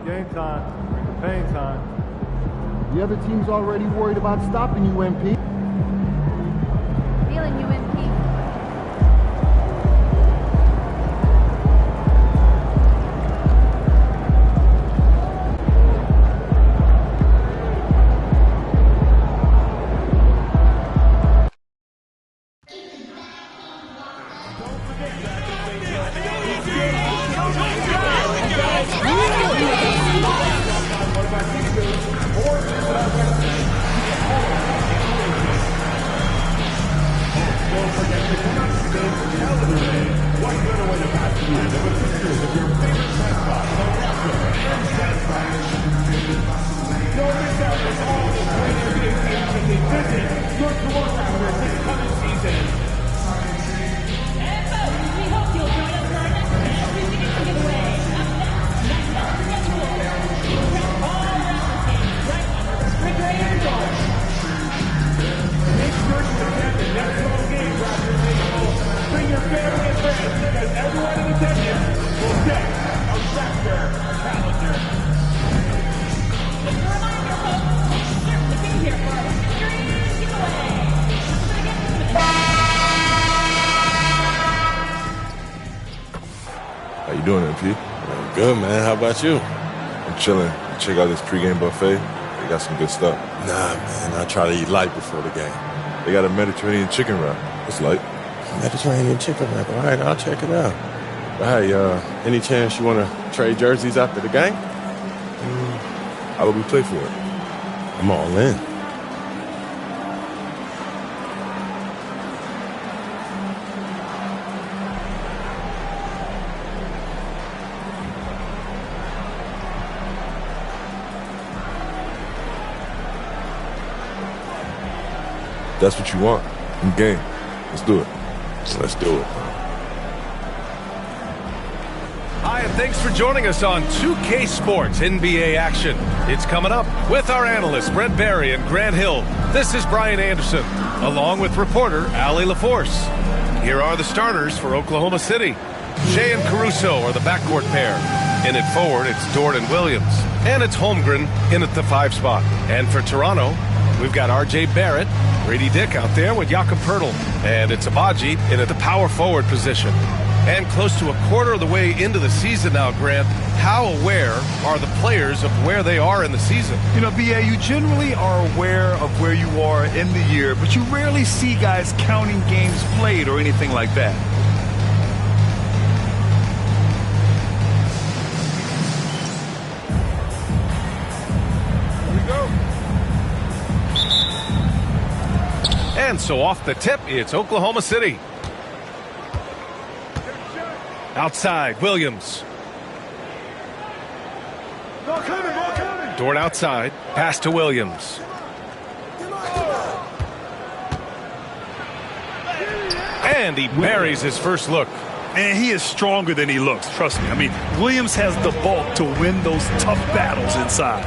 Game time. Pain time. The other team's already worried about stopping you, MP. Feeling you, MP. How you doing, MP? I'm good, man. How about you? I'm chilling. Check out this pregame buffet. They got some good stuff. Nah, man. I try to eat light before the game. They got a Mediterranean chicken wrap. It's light. Mediterranean chicken wrap. All right, I'll check it out. But hey, any chance you want to trade jerseys after the game? How about we play for it? I'm all in. That's what you want. In game. Let's do it. Let's do it. Hi, and thanks for joining us on 2K Sports NBA action. It's coming up with our analysts, Brent Barry and Grant Hill. This is Brian Anderson, along with reporter Allie LaForce. Here are the starters for Oklahoma City. Shea and Caruso are the backcourt pair. In it forward, it's Dort and Williams. And it's Holmgren in at the 5 spot. And for Toronto, we've got R.J. Barrett, Grady Dick out there with Jakob Poeltl. And it's Abaji in at the power forward position. And close to a quarter of the way into the season now, Grant, how aware are the players of where they are in the season? You know, B.A., you generally are aware of where you are in the year, but you rarely see guys counting games played or anything like that. And so off the tip, it's Oklahoma City. Outside, Williams. Dort outside, pass to Williams. And he buries his first look. And he is stronger than he looks, trust me. I mean, Williams has the bulk to win those tough battles inside.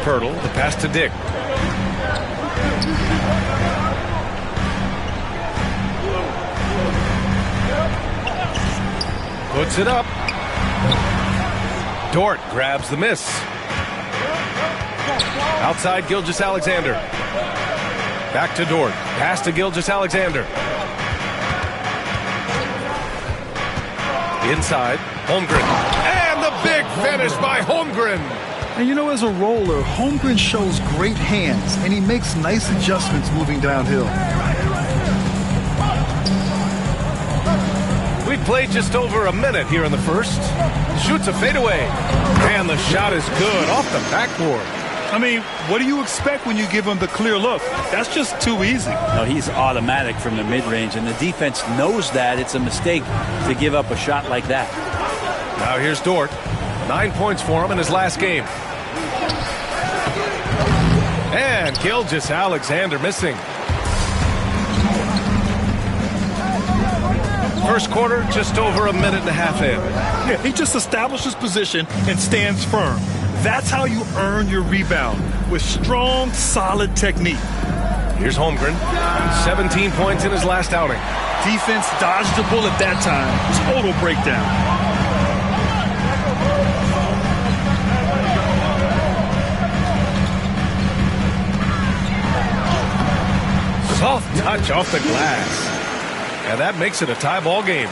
Poeltl, the pass to Dick. Puts it up. Dort grabs the miss. Outside, Gilgeous-Alexander. Back to Dort. Pass to Gilgeous-Alexander. Inside, Holmgren. And the big finish by Holmgren. And you know, as a roller, Holmgren shows great hands, and he makes nice adjustments moving downhill. We've played just over a minute here in the first. Shoots a fadeaway. And the shot is good off the backboard. I mean, what do you expect when you give him the clear look? That's just too easy. No, he's automatic from the mid-range, and the defense knows that. It's a mistake to give up a shot like that. Now here's Dort. 9 points for him in his last game. And Gilgeous-Alexander missing. First quarter, just over a minute and a half in. Yeah, he just establishes position and stands firm. That's how you earn your rebound, with strong, solid technique. Here's Holmgren. 17 points in his last outing. Defense dodged the bullet that time. Total breakdown. Tough touch off the glass. And that makes it a tie ball game.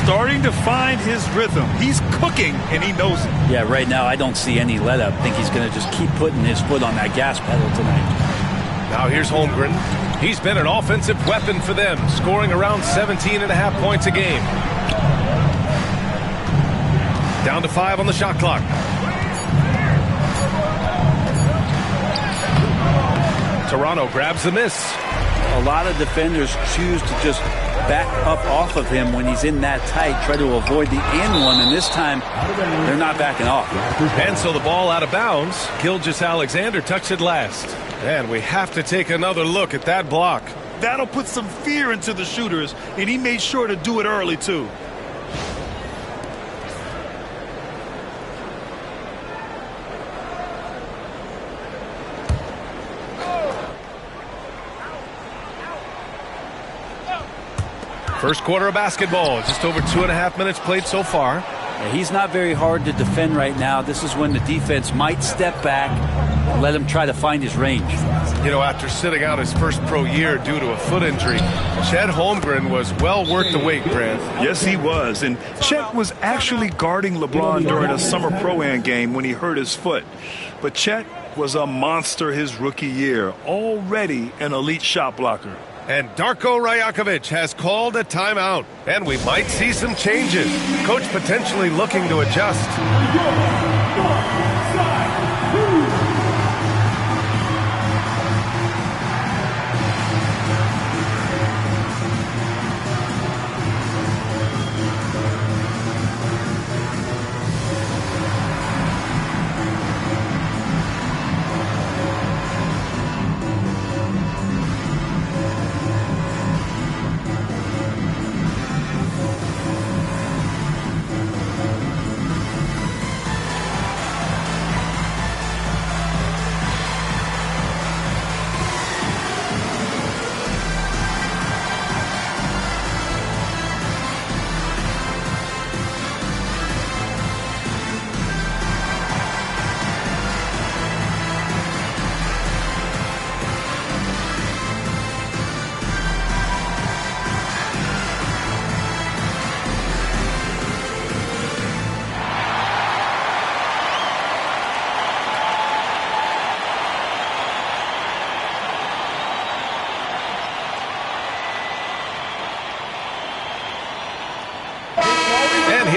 Starting to find his rhythm. He's cooking, and he knows it. Yeah, right now I don't see any let-up. I think he's going to just keep putting his foot on that gas pedal tonight. Now here's Holmgren. He's been an offensive weapon for them, scoring around 17.5 points a game. Down to 5 on the shot clock. Toronto grabs the miss. A lot of defenders choose to just back up off of him when he's in that tight, try to avoid the and one, and this time they're not backing off. And so the ball out of bounds. Gilgeous-Alexander tucks it last. And we have to take another look at that block. That'll put some fear into the shooters, and he made sure to do it early, too. First quarter of basketball, just over 2.5 minutes played so far. Yeah, he's not very hard to defend right now. This is when the defense might step back and let him try to find his range. You know, after sitting out his first pro year due to a foot injury, Chet Holmgren was well worth the wait, Grant. Yes, he was. And Chet was actually guarding LeBron during a summer Pro-Am game when he hurt his foot. But Chet was a monster his rookie year, already an elite shot blocker. And Darko Rajakovic has called a timeout. And we might see some changes. Coach potentially looking to adjust.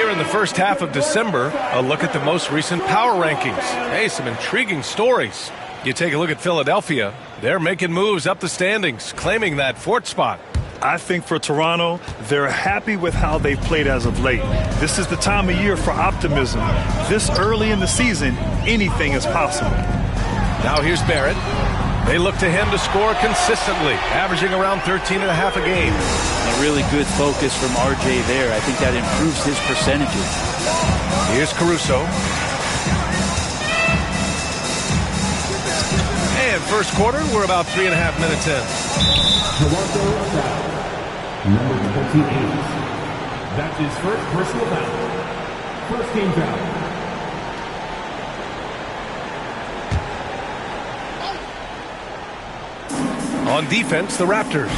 In the first half of December, a look at the most recent power rankings. Hey, some intriguing stories. You take a look at Philadelphia. They're making moves up the standings, claiming that fourth spot. I think for Toronto, they're happy with how they've played as of late. This is the time of year for optimism. This early in the season, anything is possible. Now here's Barrett. They look to him to score consistently, averaging around 13.5 a game. A really good focus from RJ there. I think that improves his percentages. Here's Caruso. And first quarter, we're about 3.5 minutes in. Toronto foul. Number 28. That's his first personal foul. First team foul. On defense, the Raptors.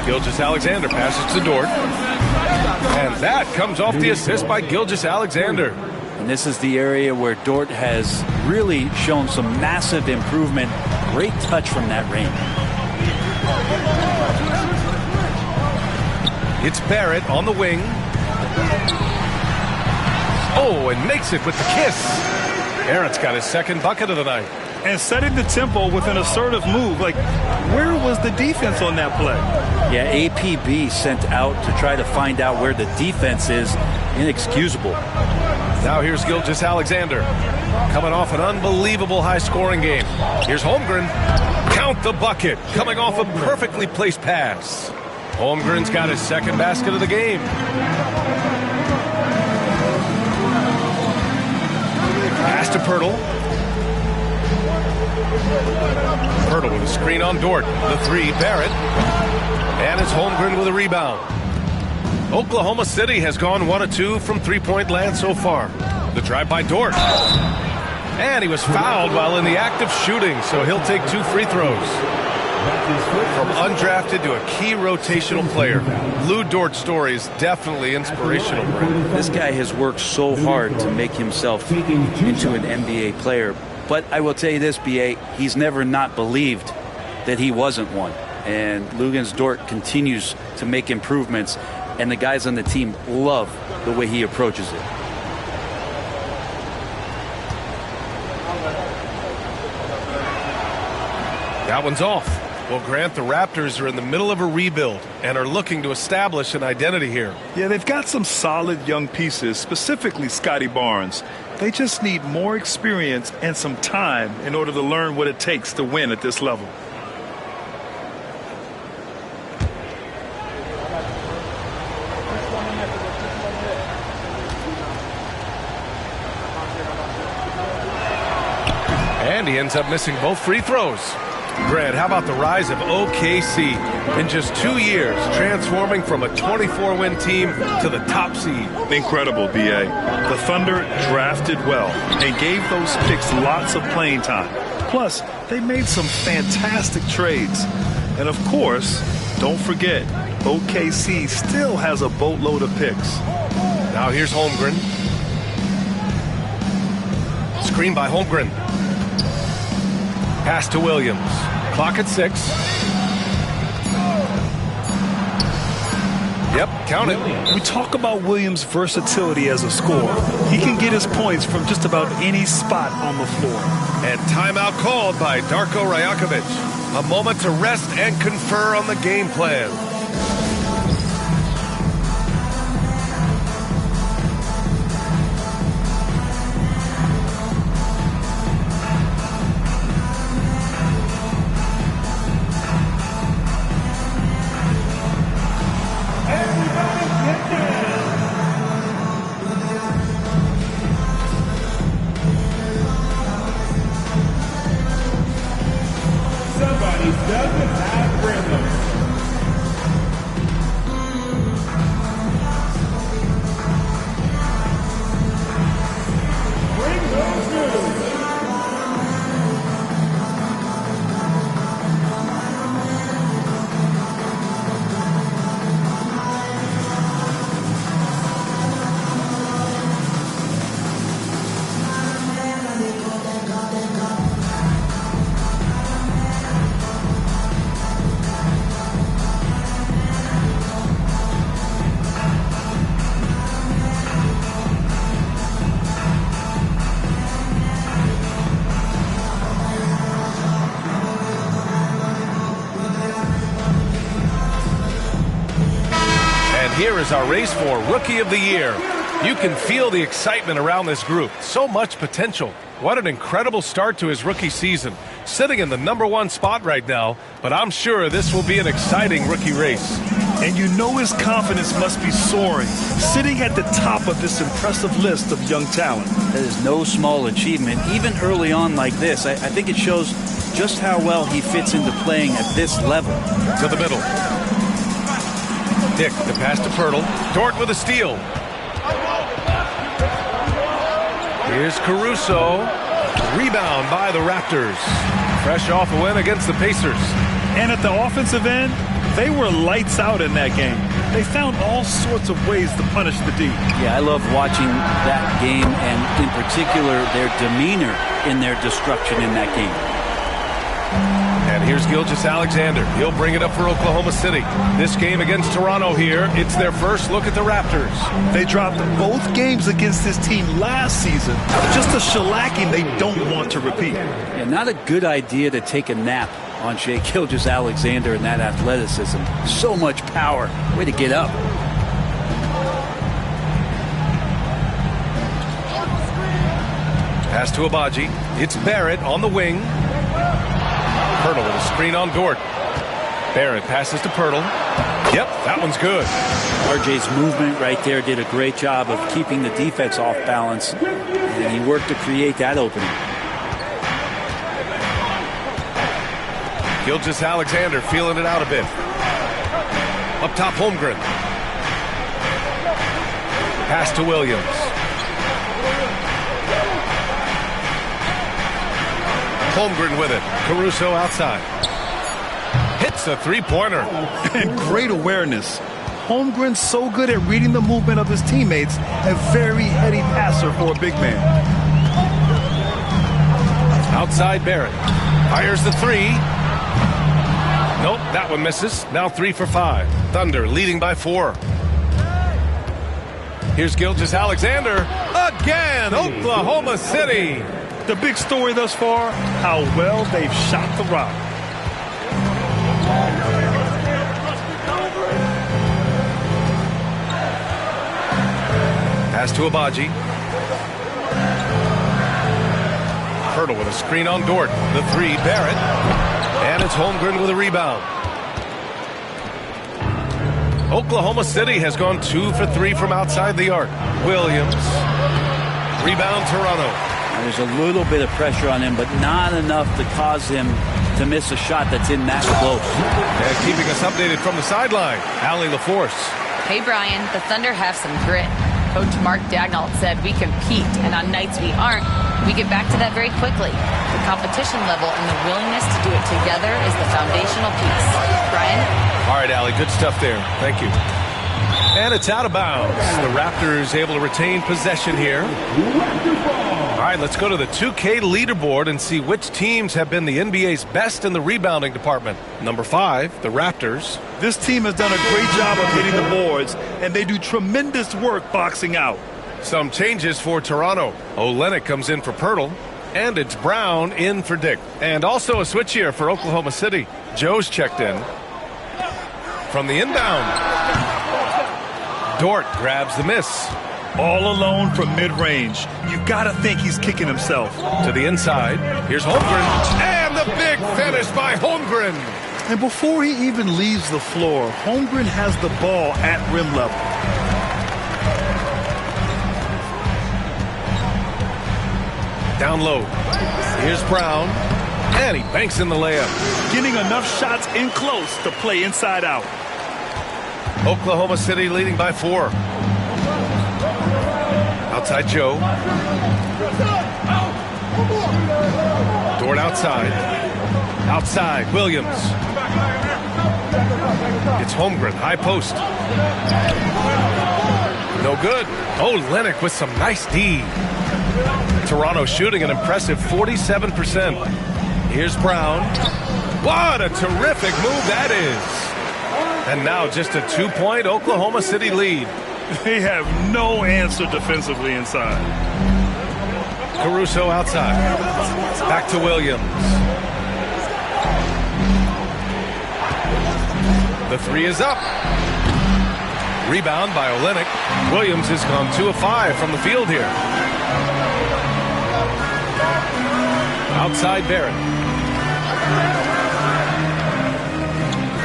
Gilgeous-Alexander passes to Dort. And that comes off the assist by Gilgeous-Alexander. And this is the area where Dort has really shown some massive improvement. Great touch from that range. It's Barrett on the wing. Oh, and makes it with the kiss. Barrett's got his second bucket of the night. And setting the tempo with an assertive move. Like, where was the defense on that play? Yeah, APB sent out to try to find out where the defense is. Inexcusable. Now here's Gilgeous-Alexander. Coming off an unbelievable high-scoring game. Here's Holmgren. Count the bucket. Coming off a perfectly placed pass. Holmgren's got his second basket of the game. Pass to Pirtle. Pirtle with a screen on Dort. The three, Barrett. And it's Holmgren with a rebound. Oklahoma City has gone 1 of 2 from three-point land so far. The drive by Dort. And he was fouled while in the act of shooting, so he'll take 2 free throws. From undrafted to a key rotational player, Lou Dort's story is definitely inspirational, Brent. This guy has worked so hard to make himself into an NBA player. But I will tell you this, B.A., he's never not believed that he wasn't one. And Luguentz Dort continues to make improvements, and the guys on the team love the way he approaches it. That one's off. Well, Grant, the Raptors are in the middle of a rebuild and are looking to establish an identity here. Yeah, they've got some solid young pieces, specifically Scotty Barnes. They just need more experience and some time in order to learn what it takes to win at this level. And he ends up missing both free throws. Grant, how about the rise of OKC? In just 2 years, transforming from a 24-win team to the top seed. Incredible, B.A. The Thunder drafted well and gave those picks lots of playing time. Plus, they made some fantastic trades. And of course, don't forget, OKC still has a boatload of picks. Now here's Holmgren. Screen by Holmgren. Pass to Williams. Clock at 6. Yep, count it. We talk about Williams' versatility as a scorer. He can get his points from just about any spot on the floor. And timeout called by Darko Rajakovic. A moment to rest and confer on the game plan. Here is our race for Rookie of the Year. You can feel the excitement around this group. So much potential. What an incredible start to his rookie season. Sitting in the #1 spot right now, but I'm sure this will be an exciting rookie race. And you know his confidence must be soaring, sitting at the top of this impressive list of young talent. That is no small achievement, even early on like this. I think it shows just how well he fits into playing at this level. To the middle. Dick, the pass to Pirtle. Dort with a steal. Here's Caruso. Rebound by the Raptors. Fresh off a win against the Pacers. And at the offensive end, they were lights out in that game. They found all sorts of ways to punish the D. Yeah, I love watching that game, and in particular, their demeanor in their destruction in that game. And here's Gilgeous-Alexander. He'll bring it up for Oklahoma City. This game against Toronto here, it's their first look at the Raptors. They dropped both games against this team last season. Just a shellacking they don't want to repeat. Yeah, not a good idea to take a nap on Shai Gilgeous-Alexander and that athleticism. So much power. Way to get up. Pass to Abaji. It's Barrett on the wing. Pirtle with a screen on Dort. Barrett passes to Pirtle. Yep, that one's good. RJ's movement right there did a great job of keeping the defense off balance, and he worked to create that opening. Gilgeous-Alexander feeling it out a bit. Up top, Holmgren. Pass to Williams. Holmgren with it. Caruso outside. makes a three-pointer. And great awareness. Holmgren's so good at reading the movement of his teammates, a very heady passer for a big man. Outside Barrett. Fires the three. Nope, that one misses. Now 3 for 5. Thunder leading by 4. Here's Gilgeous-Alexander. Again, Oklahoma City. The big story thus far, how well they've shot the rock. Pass to Abaji. Hurdle with a screen on Dort. The three, Barrett. And it's Holmgren with a rebound. Oklahoma City has gone 2 for 3 from outside the arc. Williams. Rebound, Toronto. There's a little bit of pressure on him, but not enough to cause him to miss a shot that's in that close. And keeping us updated from the sideline, Allie LaForce. Hey, Brian, the Thunder have some grit. Coach Mark Dagnall said we compete, and on nights we aren't, we get back to that very quickly. The competition level and the willingness to do it together is the foundational piece. Brian? All right, Allie, good stuff there. Thank you. And it's out of bounds. The Raptors able to retain possession here. All right, let's go to the 2K leaderboard and see which teams have been the NBA's best in the rebounding department. Number 5, the Raptors. This team has done a great job of hitting the boards, and they do tremendous work boxing out. Some changes for Toronto. Olynyk comes in for Pirtle, and it's Brown in for Dick. And also a switch here for Oklahoma City. Joe's checked in. From the inbound, Dort grabs the miss. All alone from mid-range. You gotta think he's kicking himself. To the inside, here's Holmgren, and the big finish by Holmgren. And before he even leaves the floor, Holmgren has the ball at rim level. Down low, here's Brown, and he banks in the layup. Getting enough shots in close to play inside out. Oklahoma City leading by 4. Outside Joe. Dort outside. Outside Williams. It's Holmgren, high post. No good. Olynyk with some nice D. Toronto shooting an impressive 47%. Here's Brown. What a terrific move that is. And now just a 2-point Oklahoma City lead. They have no answer defensively inside. Caruso outside. Back to Williams. The three is up. Rebound by Olynyk. Williams has gone 2 of 5 from the field here. Outside Barrett.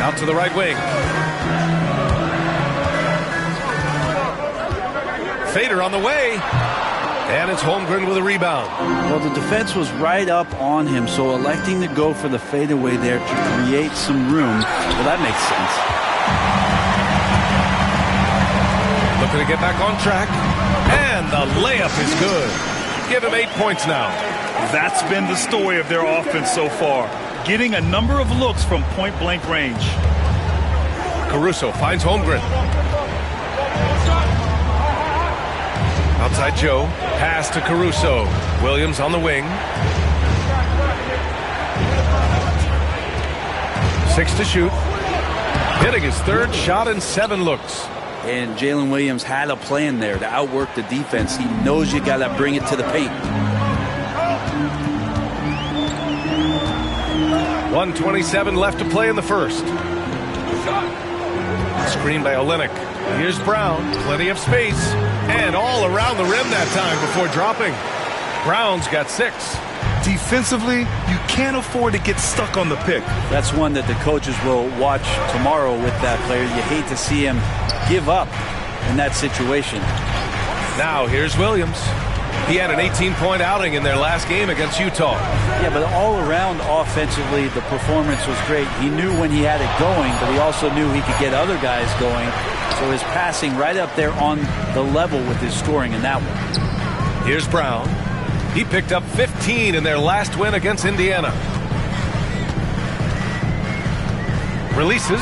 Out to the right wing. Fader on the way. And it's Holmgren with a rebound. Well, the defense was right up on him, so electing to go for the fadeaway there to create some room, well, that makes sense. Looking to get back on track. And the layup is good. Give him 8 points now. That's been the story of their offense so far. Getting a number of looks from point-blank range. Caruso finds Holmgren. Outside Joe. Pass to Caruso. Williams on the wing. 6 to shoot. Hitting his 3rd shot in 7 looks. And Jalen Williams had a plan there to outwork the defense. He knows you got to bring it to the paint. 1:27 left to play in the first. Screen by Olynyk. Here's Brown. Plenty of space. And all around the rim that time before dropping. Brown's got 6. Defensively, you can't afford to get stuck on the pick. That's one that the coaches will watch tomorrow with that player. You hate to see him give up in that situation. Now here's Williams. He had an 18-point outing in their last game against Utah. Yeah, but all around offensively, the performance was great. He knew when he had it going, but he also knew he could get other guys going. So his passing right up there on the level with his scoring in that one. Here's Brown. He picked up 15 in their last win against Indiana. Releases.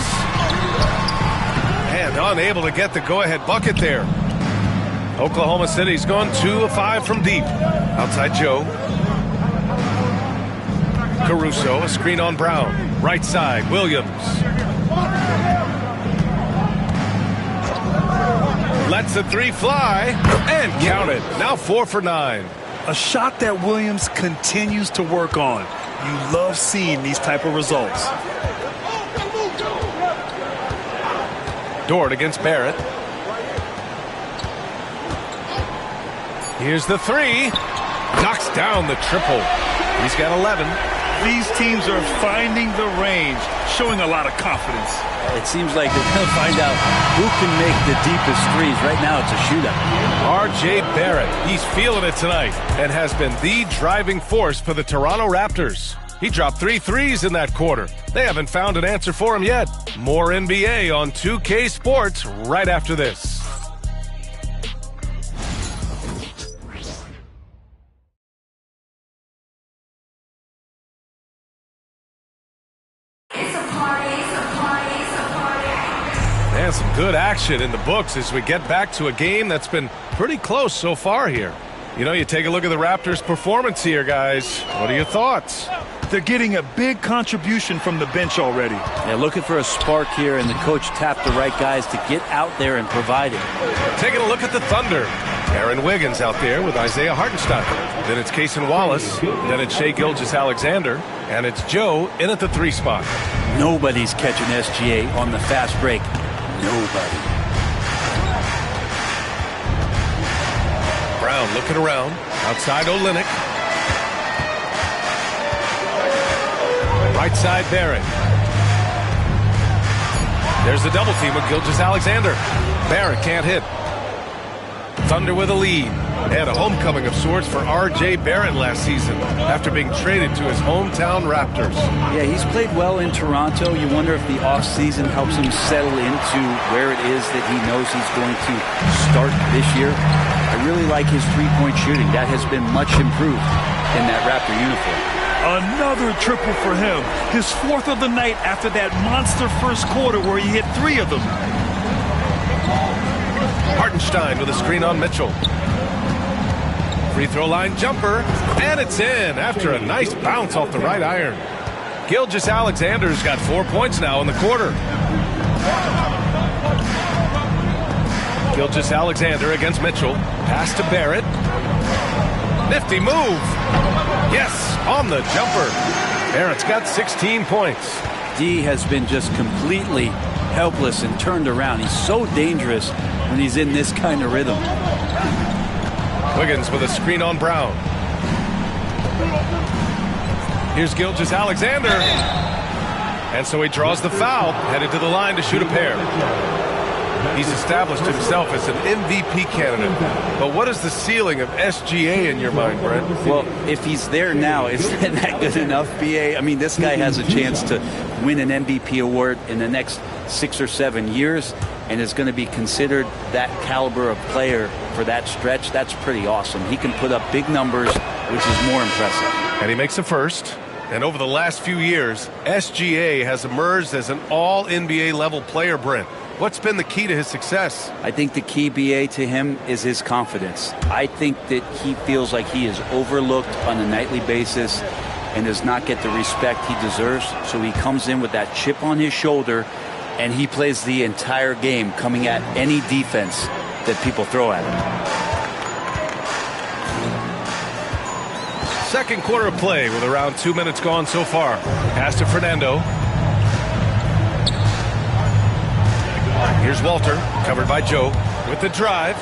And unable to get the go-ahead bucket there. Oklahoma City's gone 2 of 5 from deep. Outside Joe. Caruso, a screen on Brown. Right side, Williams. Lets the three fly and count it. Now 4 for 9. A shot that Williams continues to work on. You love seeing these type of results. Dort against Barrett. Here's the three. Knocks down the triple. He's got 11. These teams are finding the range, showing a lot of confidence. It seems like they're going to find out who can make the deepest threes. Right now, it's a shootout. R.J. Barrett, he's feeling it tonight and has been the driving force for the Toronto Raptors. He dropped 3 threes in that quarter. They haven't found an answer for him yet. More NBA on 2K Sports right after this. And some good action in the books as we get back to a game that's been pretty close so far here. You know, you take a look at the Raptors' performance here, guys. What are your thoughts? They're getting a big contribution from the bench already. Yeah, looking for a spark here, and the coach tapped the right guys to get out there and provide it. Taking a look at the Thunder. Aaron Wiggins out there with Isaiah Hartenstein. Then it's Cason Wallace. Then it's Shai Gilgeous-Alexander. And it's Joe in at the 3 spot. Nobody's catching SGA on the fast break. Nobody. Brown looking around. Outside Olynyk. Right side Barrett. There's the double team with Gilgeous-Alexander. Barrett can't hit. Thunder with a lead. And a homecoming of sorts for R.J. Barrett last season after being traded to his hometown Raptors. Yeah, he's played well in Toronto. You wonder if the offseason helps him settle into where it is that he knows he's going to start this year. I really like his three-point shooting. That has been much improved in that Raptor uniform. Another triple for him. His 4th of the night after that monster first quarter where he hit 3 of them. Hartenstein with a screen on Mitchell. Free throw line jumper, and it's in after a nice bounce off the right iron. Gilgeous-Alexander's got 4 points now in the quarter. Gilgeous-Alexander against Mitchell. Pass to Barrett. Nifty move. Yes, on the jumper. Barrett's got 16 points. D has been just completely helpless and turned around. He's so dangerous when he's in this kind of rhythm. Wiggins with a screen on Brown. Here's Gilgeous-Alexander. And so he draws the foul, headed to the line to shoot a pair. He's established himself as an MVP candidate. But what is the ceiling of SGA in your mind, Brent? Well, if he's there now, isn't that good enough, BA? I mean, this guy has a chance to win an MVP award in the next 6 or 7 years, and is going to be considered that caliber of player for that stretch. That's pretty awesome. He can put up big numbers, which is more impressive. And he makes a first. And over the last few years, SGA has emerged as an all-NBA level player, Brent. What's been the key to his success? I think the key, BA, to him is his confidence. I think that he feels like he is overlooked on a nightly basis and does not get the respect he deserves. So he comes in with that chip on his shoulder, and he plays the entire game coming at any defense that people throw at him. Second quarter of play with around 2 minutes gone so far. Pass to Fernando. Here's Walter, covered by Joe, with the drive.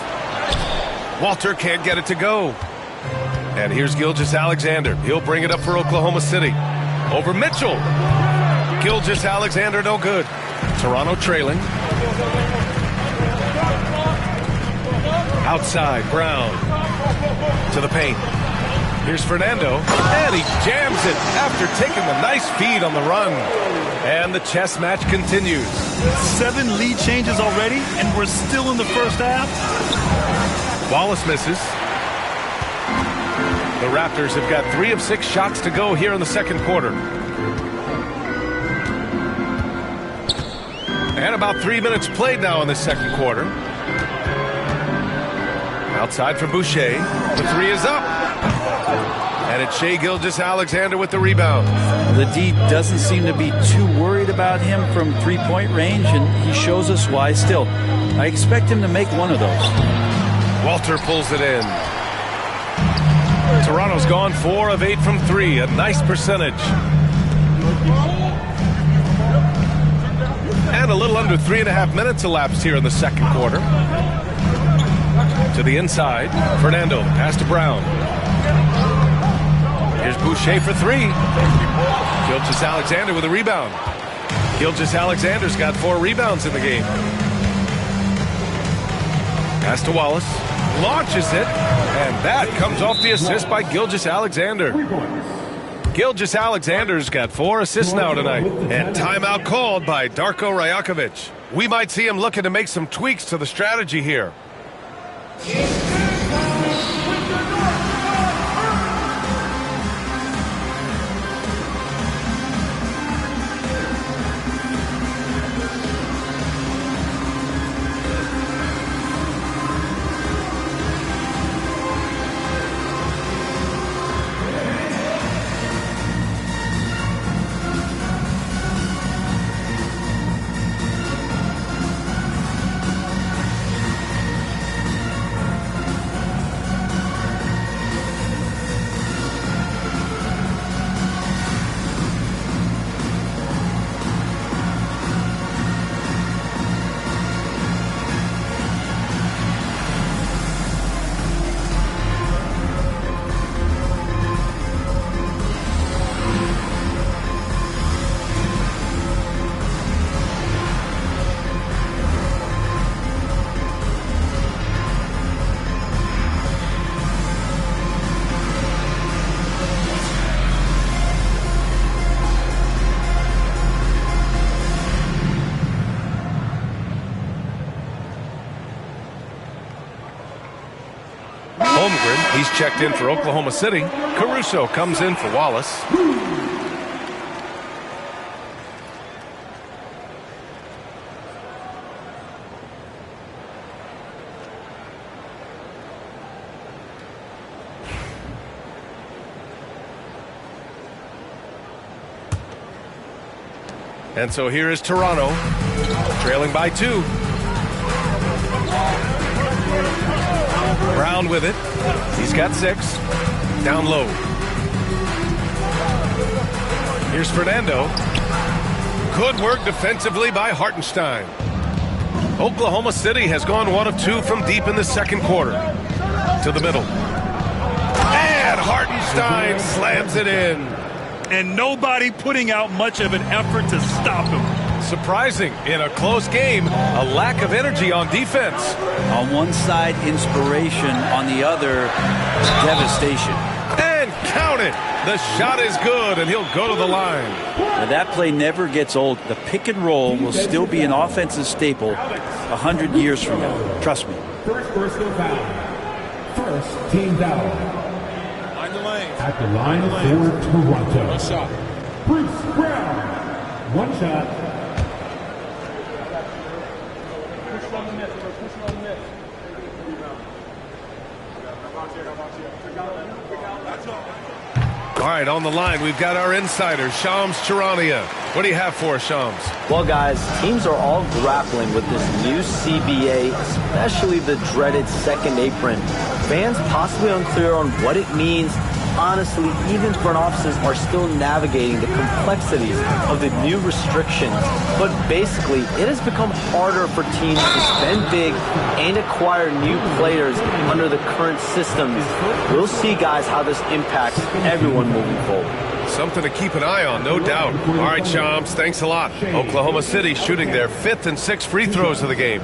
Walter can't get it to go. And here's Gilgeous-Alexander. He'll bring it up for Oklahoma City. Over Mitchell. Gilgeous-Alexander no good. Toronto trailing. Outside, Brown. To the paint. Here's Fernando. And he jams it after taking the nice feed on the run. And the chess match continues. 7 lead changes already, and we're still in the first half. Wallace misses. The Raptors have got 3 of 6 shots to go here in the second quarter. And about 3 minutes played now in the second quarter. Outside for Boucher. The three is up. And it's Shai Gilgeous-Alexander with the rebound. The D doesn't seem to be too worried about him from three-point range, and he shows us why still. I expect him to make one of those. Walter pulls it in. Toronto's gone 4 of 8 from 3. A nice percentage. And a little under 3.5 minutes elapsed here in the second quarter. To the inside. Fernando, the pass to Brown. Here's Boucher for 3. Gilgeous-Alexander with a rebound. Gilgeous-Alexander's got 4 rebounds in the game. Pass to Wallace. Launches it. And that comes off the assist by Gilgeous-Alexander. Gilgeous-Alexander's got 4 assists now tonight. And timeout called by Darko Rajakovic. We might see him looking to make some tweaks to the strategy here. He's checked in for Oklahoma City. Caruso comes in for Wallace. And so here is Toronto, trailing by 2. Brown with it. He's got 6. Down low. Here's Fernando. Good work defensively by Hartenstein. Oklahoma City has gone 1 of 2 from deep in the second quarter. To the middle. And Hartenstein slams it in. And nobody putting out much of an effort to stop him. Surprising in a close game, a lack of energy on defense. On one side, inspiration. On the other, devastation. And count it. The shot is good, and he'll go to the line. Now, that play never gets old. The pick and roll will still be an offensive staple 100 years from now. Trust me. First personal foul. First team foul. At the line for Toronto. One shot. Bruce Brown. One shot. All right, on the line, we've got our insider, Shams Charania. What do you have for us, Shams? Well, guys, teams are all grappling with this new CBA, especially the dreaded second apron. Fans possibly unclear on what it means. Honestly, even front offices are still navigating the complexities of the new restrictions. But basically, it has become harder for teams to spend big and acquire new players under the current systems. We'll see, guys, how this impacts everyone moving forward. Something to keep an eye on, no doubt. All right, Shams, thanks a lot. Oklahoma City shooting their 5th and 6th free throws of the game.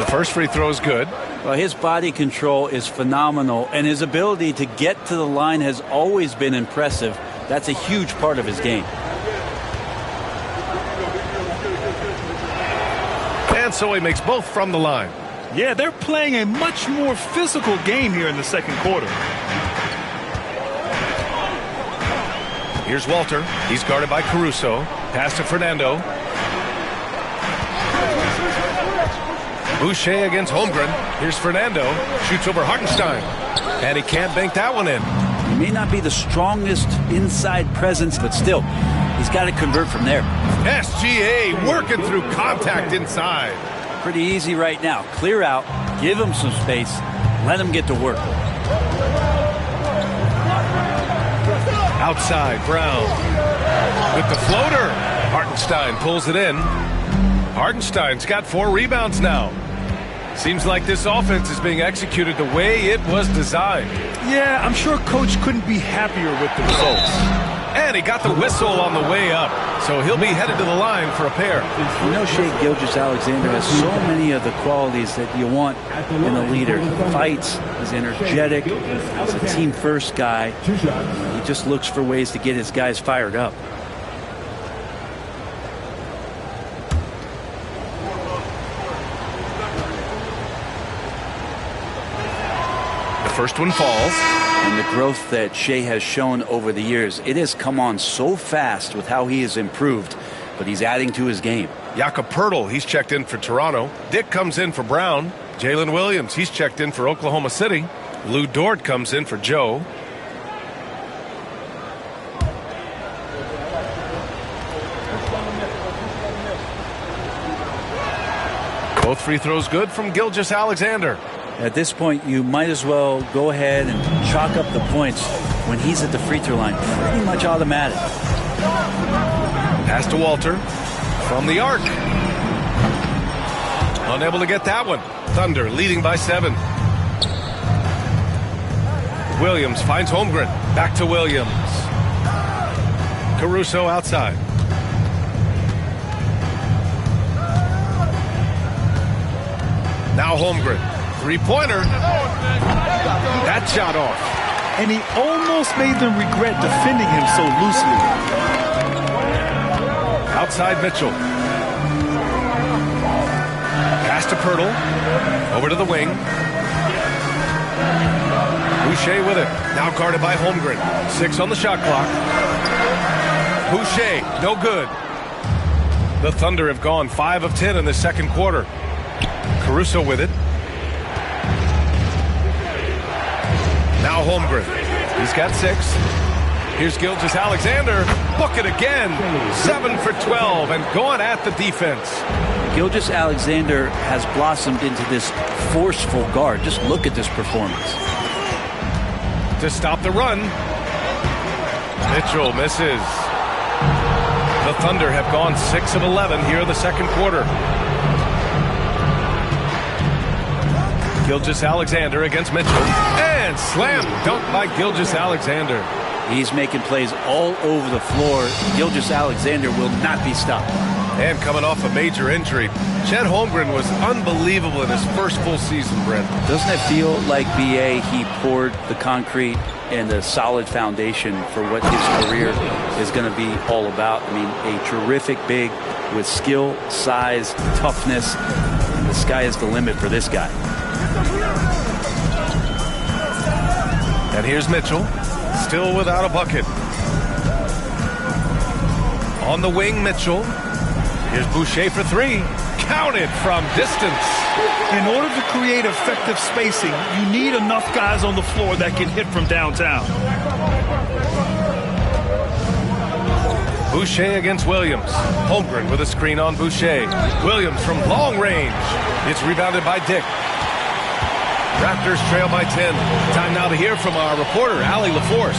First free throw is good. Well, his body control is phenomenal, and his ability to get to the line has always been impressive. That's a huge part of his game. And so he makes both from the line. Yeah, they're playing a much more physical game here in the second quarter. Here's Walter. He's guarded by Caruso. Pass to Fernando. Boucher against Holmgren. Here's Fernando. Shoots over Hartenstein. And he can't bank that one in. He may not be the strongest inside presence, but still, he's got to convert from there. SGA working through contact inside. Pretty easy right now. Clear out, give him some space, let him get to work. Outside, Brown with the floater. Hartenstein pulls it in. Hartenstein's got 4 rebounds now. Seems like this offense is being executed the way it was designed. Yeah, I'm sure Coach couldn't be happier with the results. And he got the whistle on the way up, so he'll be headed to the line for a pair. You know, Shai Gilgeous-Alexander has so many of the qualities that you want in a leader. He fights, he's energetic, he's a team-first guy. He just looks for ways to get his guys fired up. First one falls. And the growth that Shai has shown over the years, it has come on so fast with how he has improved, but he's adding to his game. Jakob Poeltl, he's checked in for Toronto. Dick comes in for Brown. Jalen Williams, he's checked in for Oklahoma City. Lou Dort comes in for Joe. Both free throws good from Gilgeous-Alexander. At this point, you might as well go ahead and chalk up the points when he's at the free throw line. Pretty much automatic. Pass to Walter from the arc. Unable to get that one. Thunder leading by 7. Williams finds Holmgren. Back to Williams. Caruso outside. Now Holmgren. Three-pointer. That shot off. And he almost made them regret defending him so loosely. Outside Mitchell. Pass to Poeltl. Over to the wing. Boucher with it. Now guarded by Holmgren. 6 on the shot clock. Boucher, no good. The Thunder have gone 5 of 10 in the second quarter. Caruso with it. Now Holmgren. He's got 6. Here's Gilgeous-Alexander. Book it again. 7 for 12 and going at the defense. Gilgeous-Alexander has blossomed into this forceful guard. Just look at this performance. To stop the run. Mitchell misses. The Thunder have gone 6 of 11 here in the second quarter. Gilgeous-Alexander against Mitchell. And slam dunk by Gilgeous-Alexander. He's making plays all over the floor. Gilgeous-Alexander will not be stopped. And coming off a major injury, Chet Holmgren was unbelievable in his first full season, Brent. Doesn't it feel like BA, he poured the concrete and the solid foundation for what his career is going to be all about? I mean, a terrific big with skill, size, toughness. And the sky is the limit for this guy. And here's Mitchell, still without a bucket. On the wing, Mitchell. Here's Boucher for 3. Counted from distance. In order to create effective spacing, you need enough guys on the floor that can hit from downtown. Boucher against Williams. Holmgren with a screen on Boucher. Williams from long range. It's rebounded by Dick. Raptors trail by 10. Time now to hear from our reporter, Allie LaForce.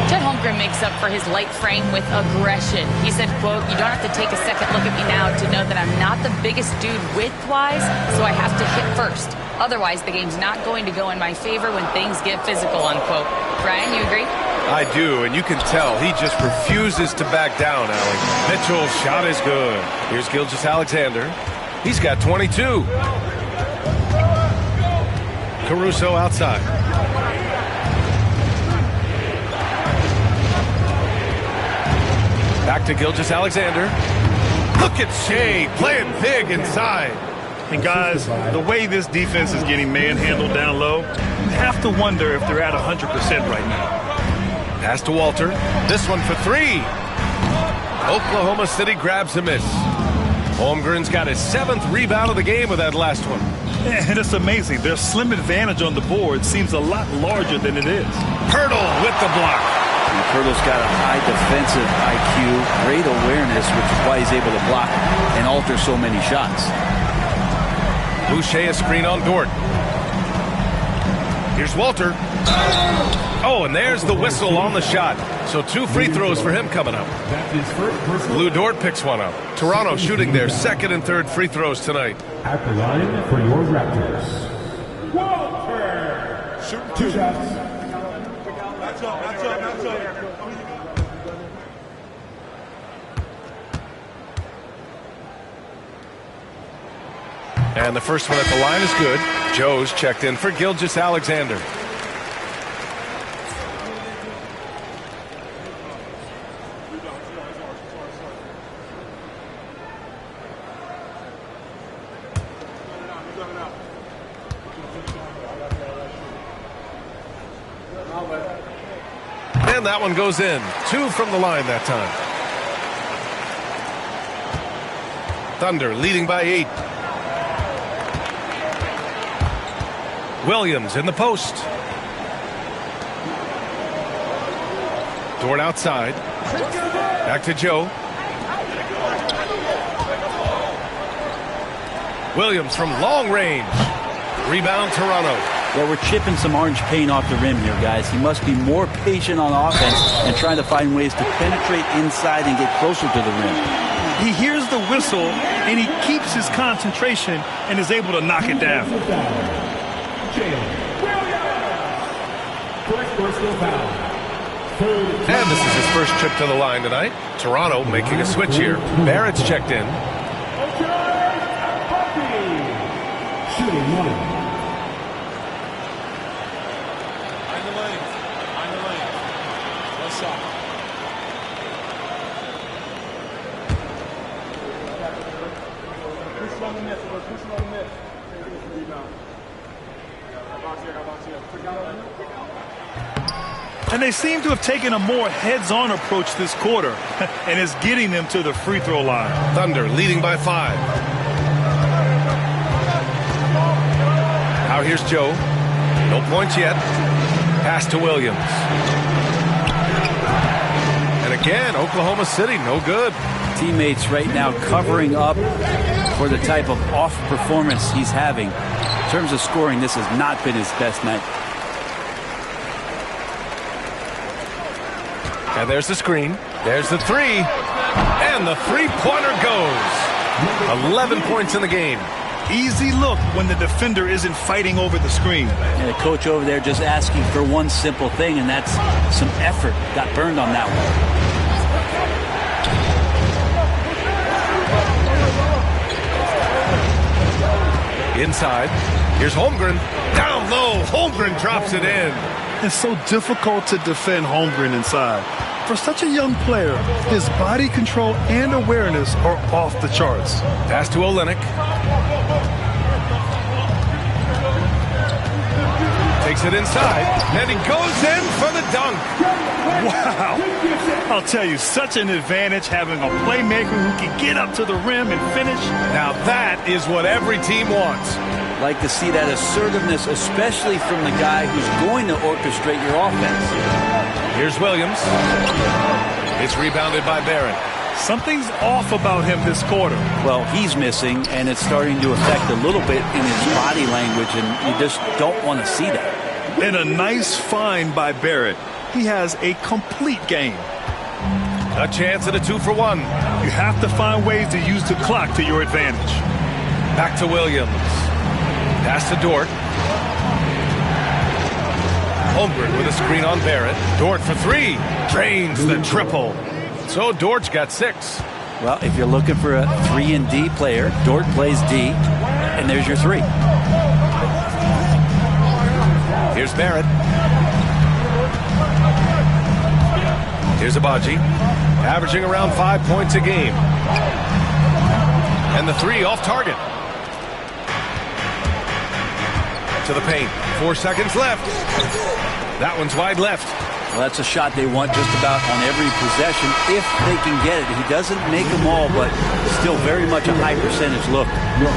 Chet Holmgren makes up for his light frame with aggression. He said, quote, "You don't have to take a second look at me now to know that I'm not the biggest dude width-wise, so I have to hit first. Otherwise, the game's not going to go in my favor when things get physical," unquote. Brian, you agree? I do, and you can tell he just refuses to back down, Allie. Mitchell's shot is good. Here's Gilgeous-Alexander. He's got 22. Caruso outside. Back to Gilgeous-Alexander. Look at Shai playing big inside. And guys, the way this defense is getting manhandled down low, you have to wonder if they're at 100% right now. Pass to Walter. This one for three. Oklahoma City grabs a miss. Holmgren's got his 7th rebound of the game with that last one. And it's amazing. Their slim advantage on the board seems a lot larger than it is. Hurdle with the block. Hurdle's got a high defensive IQ, great awareness, which is why he's able to block and alter so many shots. Boucher a screen on Dort. Here's Walter. Oh, and there's the whistle on the shot. So 2 free throws for him coming up. Lou Dort picks one up. Toronto shooting their 2nd and 3rd free throws tonight. At the line for your Raptors, Walter. Shoot 2 shots. That's up. And the first one at the line is good. Joe's checked in for Gilgeous-Alexander. And that one goes in. 2 from the line that time. Thunder leading by 8. Williams in the post. Dort outside. Back to Joe. Williams from long range. Rebound Toronto. Yeah, we're chipping some orange paint off the rim here, guys. He must be more patient on offense and trying to find ways to penetrate inside and get closer to the rim. He hears the whistle, and he keeps his concentration and is able to knock it down. And this is his first trip to the line tonight. Toronto making a switch here. Barrett's checked in. Shooting 1. And they seem to have taken a more heads-on approach this quarter, and it's getting them to the free throw line. Thunder leading by 5. Now here's Joe. No points yet. Pass to Williams. And again, Oklahoma City, no good. Teammates right now covering up for the type of off performance he's having. In terms of scoring, this has not been his best night. And there's the screen. There's the 3. And the three-pointer goes. 11 points in the game. Easy look when the defender isn't fighting over the screen. And the coach over there just asking for one simple thing, and that's some effort. Got burned on that one. Inside. Here's Holmgren. Down low. Holmgren drops it in. It's so difficult to defend Holmgren inside. For such a young player, his body control and awareness are off the charts. Pass to Olynyk. Takes it inside, and he goes in for the dunk. Wow. I'll tell you, such an advantage having a playmaker who can get up to the rim and finish. Now that is what every team wants. Like to see that assertiveness, especially from the guy who's going to orchestrate your offense. Here's Williams. It's rebounded by Barrett. Something's off about him this quarter. Well, he's missing, and it's starting to affect a little bit in his body language, and you just don't want to see that. And a nice find by Barrett. He has a complete game. A chance at a 2-for-1. You have to find ways to use the clock to your advantage. Back to Williams. Pass to Dort. Holmgren with a screen on Barrett. Dort for 3. Drains the triple. So Dort's got 6. Well, if you're looking for a 3-and-D player, Dort plays D, and there's your 3. Here's Barrett. Here's Abaji, averaging around 5 points a game. And the 3 off target. to the paint. 4 seconds left. That one's wide left. Well, that's a shot they want just about on every possession if they can get it. He doesn't make them all, but still very much a high percentage look.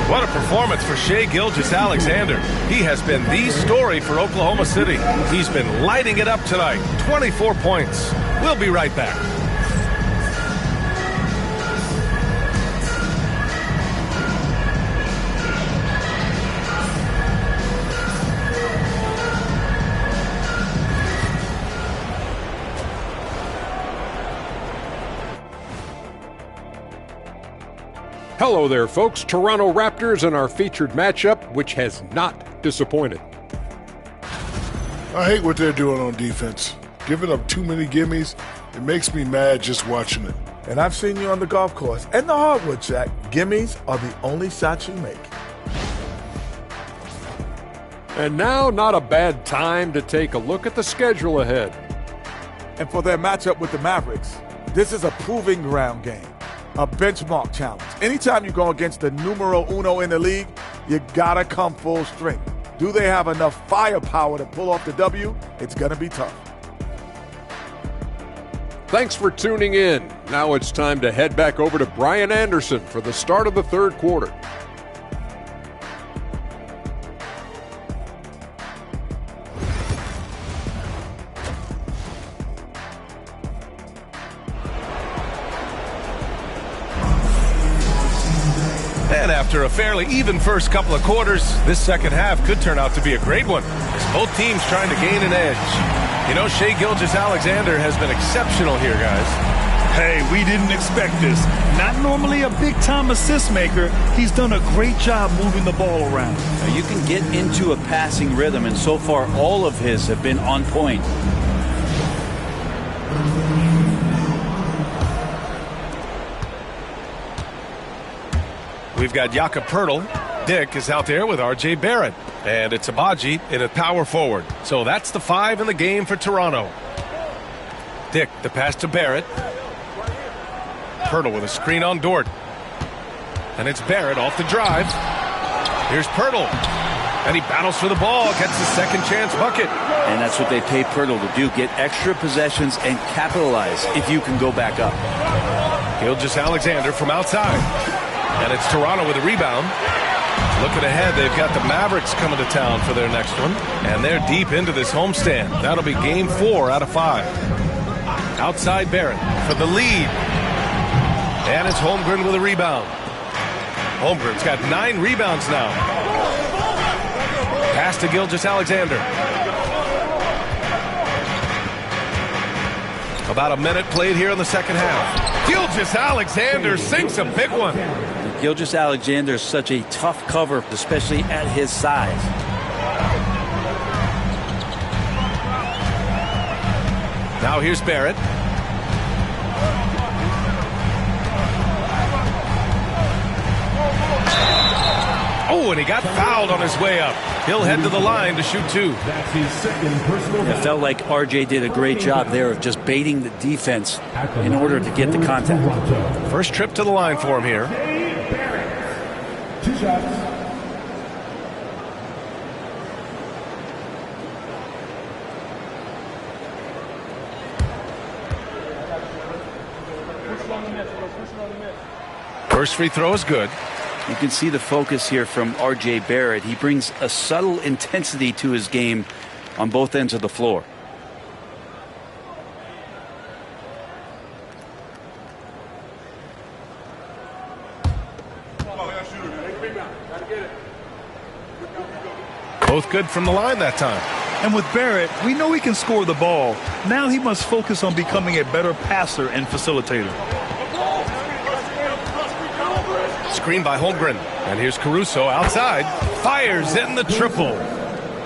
What a performance for Shai Gilgeous-Alexander. He has been the story for Oklahoma City. He's been lighting it up tonight. 24 points. We'll be right back. Hello there, folks. Toronto Raptors in our featured matchup, which has not disappointed. I hate what they're doing on defense. Giving up too many gimmies, it makes me mad just watching it. And I've seen you on the golf course and the hardwood, Jack. Gimmies are the only shots you make. And now, not a bad time to take a look at the schedule ahead. And for their matchup with the Mavericks, this is a proving ground game. A benchmark challenge. Anytime you go against the numero uno in the league, you gotta come full strength. Do they have enough firepower to pull off the W? It's gonna be tough. Thanks for tuning in. Now it's time to head back over to Brian Anderson for the start of the third quarter. And after a fairly even first couple of quarters, this second half could turn out to be a great one, as both teams trying to gain an edge. You know, Shai Gilgeous-Alexander has been exceptional here, guys. Hey, we didn't expect this. Not normally a big-time assist maker. He's done a great job moving the ball around. Now, you can get into a passing rhythm, and so far all of his have been on point. We've got Jakob Poeltl. Dick is out there with R.J. Barrett. And it's Abaji in a power forward. So that's the 5 in the game for Toronto. Dick, the pass to Barrett. Poeltl with a screen on Dort. And it's Barrett off the drive. Here's Poeltl. And he battles for the ball, gets his second chance bucket. And that's what they pay Poeltl to do, get extra possessions and capitalize if you can go back up. Gilgeous-Alexander from outside. And it's Toronto with a rebound. Looking ahead, they've got the Mavericks coming to town for their next one. And they're deep into this homestand. That'll be game 4 out of 5. Outside Barrett for the lead. And it's Holmgren with a rebound. Holmgren's got 9 rebounds now. Pass to Gilgeous-Alexander. About a minute played here in the second half. Gilgeous-Alexander sinks a big one. Gilgeous-Alexander is such a tough cover, especially at his size. Now here's Barrett. Oh, and he got fouled on his way up. He'll head to the line to shoot 2. That's his second personal. It felt like RJ did a great job there of just baiting the defense in order to get the contact. First trip to the line for him here. 2 shots. First free throw is good. You can see the focus here from R.J. Barrett. He brings a subtle intensity to his game on both ends of the floor. Both good from the line that time. And with Barrett, we know he can score the ball. Now he must focus on becoming a better passer and facilitator. Screen by Holmgren. And here's Caruso outside. Fires in the triple.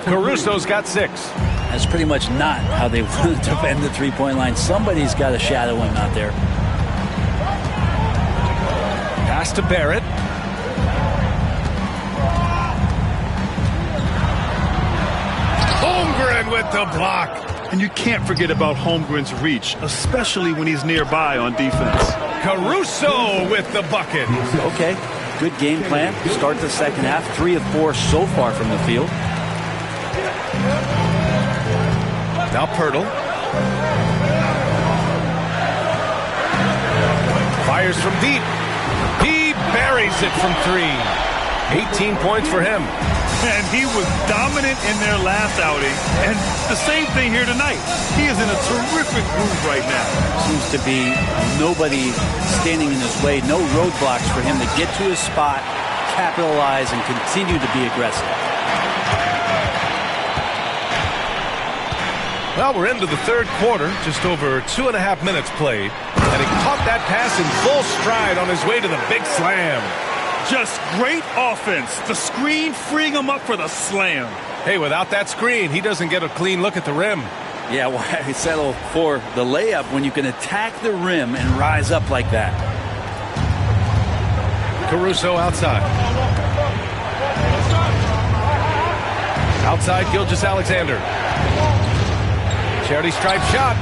Caruso's got 6. That's pretty much not how they want to defend the three-point line. Somebody's got to shadow him out there. Pass to Barrett. Holmgren with the block. And you can't forget about Holmgren's reach, especially when he's nearby on defense. Caruso with the bucket. Okay, good game plan. Start the second half. 3 of 4 so far from the field. Now Pirtle. Fires from deep. He buries it from 3. 18 points for him. And he was dominant in their last outing. And the same thing here tonight. He is in a terrific groove right now. Seems to be nobody standing in his way. No roadblocks for him to get to his spot, capitalize, and continue to be aggressive. Well, we're into the third quarter. Just over 2.5 minutes played. And he caught that pass in full stride on his way to the big slam. Just great offense. The screen freeing him up for the slam. Hey, without that screen, he doesn't get a clean look at the rim. Yeah, why settle for the layup when you can attack the rim and rise up like that? Caruso outside. Outside, Gilgeous-Alexander. Charity stripe shot.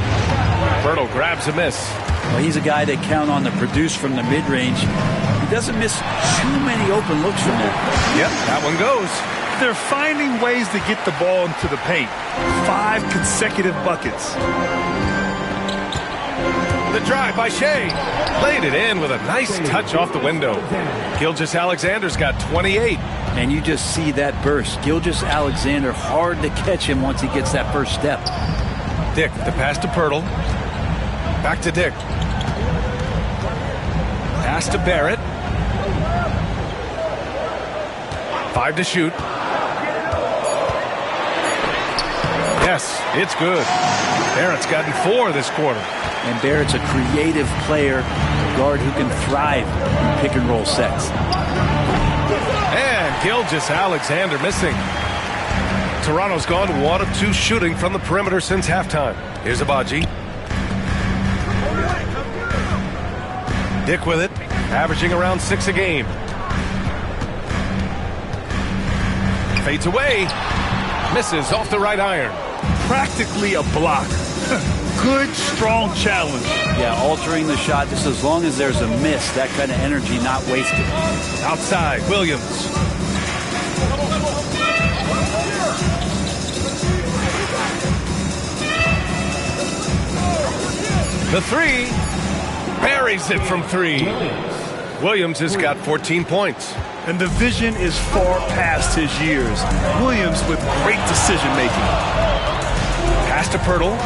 Pirtle grabs a miss. Well, he's a guy that count on to produce from the mid-range. He doesn't miss too many open looks from there. Yep, that one goes. They're finding ways to get the ball into the paint. 5 consecutive buckets. The drive by Shea. Laid it in with a nice touch off the window. Gilgeous-Alexander's got 28. And you just see that burst. Gilgeous-Alexander, hard to catch him once he gets that first step. Dick, the pass to Pirtle. Back to Dick. Pass to Barrett. 5 to shoot. Yes, it's good. Barrett's gotten 4 this quarter. And Barrett's a creative player, a guard who can thrive in pick and roll sets. And Gilgeous-Alexander missing. Toronto's gone 1 of 2 shooting from the perimeter since halftime. Here's Abaji. Dick with it, averaging around 6 a game. Fades away. Misses off the right iron. Practically a block. Good, strong challenge. Yeah, altering the shot just as long as there's a miss. That kind of energy not wasted. Outside, Williams. The 3. Buries it from 3. Williams has got 14 points. And the vision is far past his years. Williams with great decision-making. Pass to Pirtle.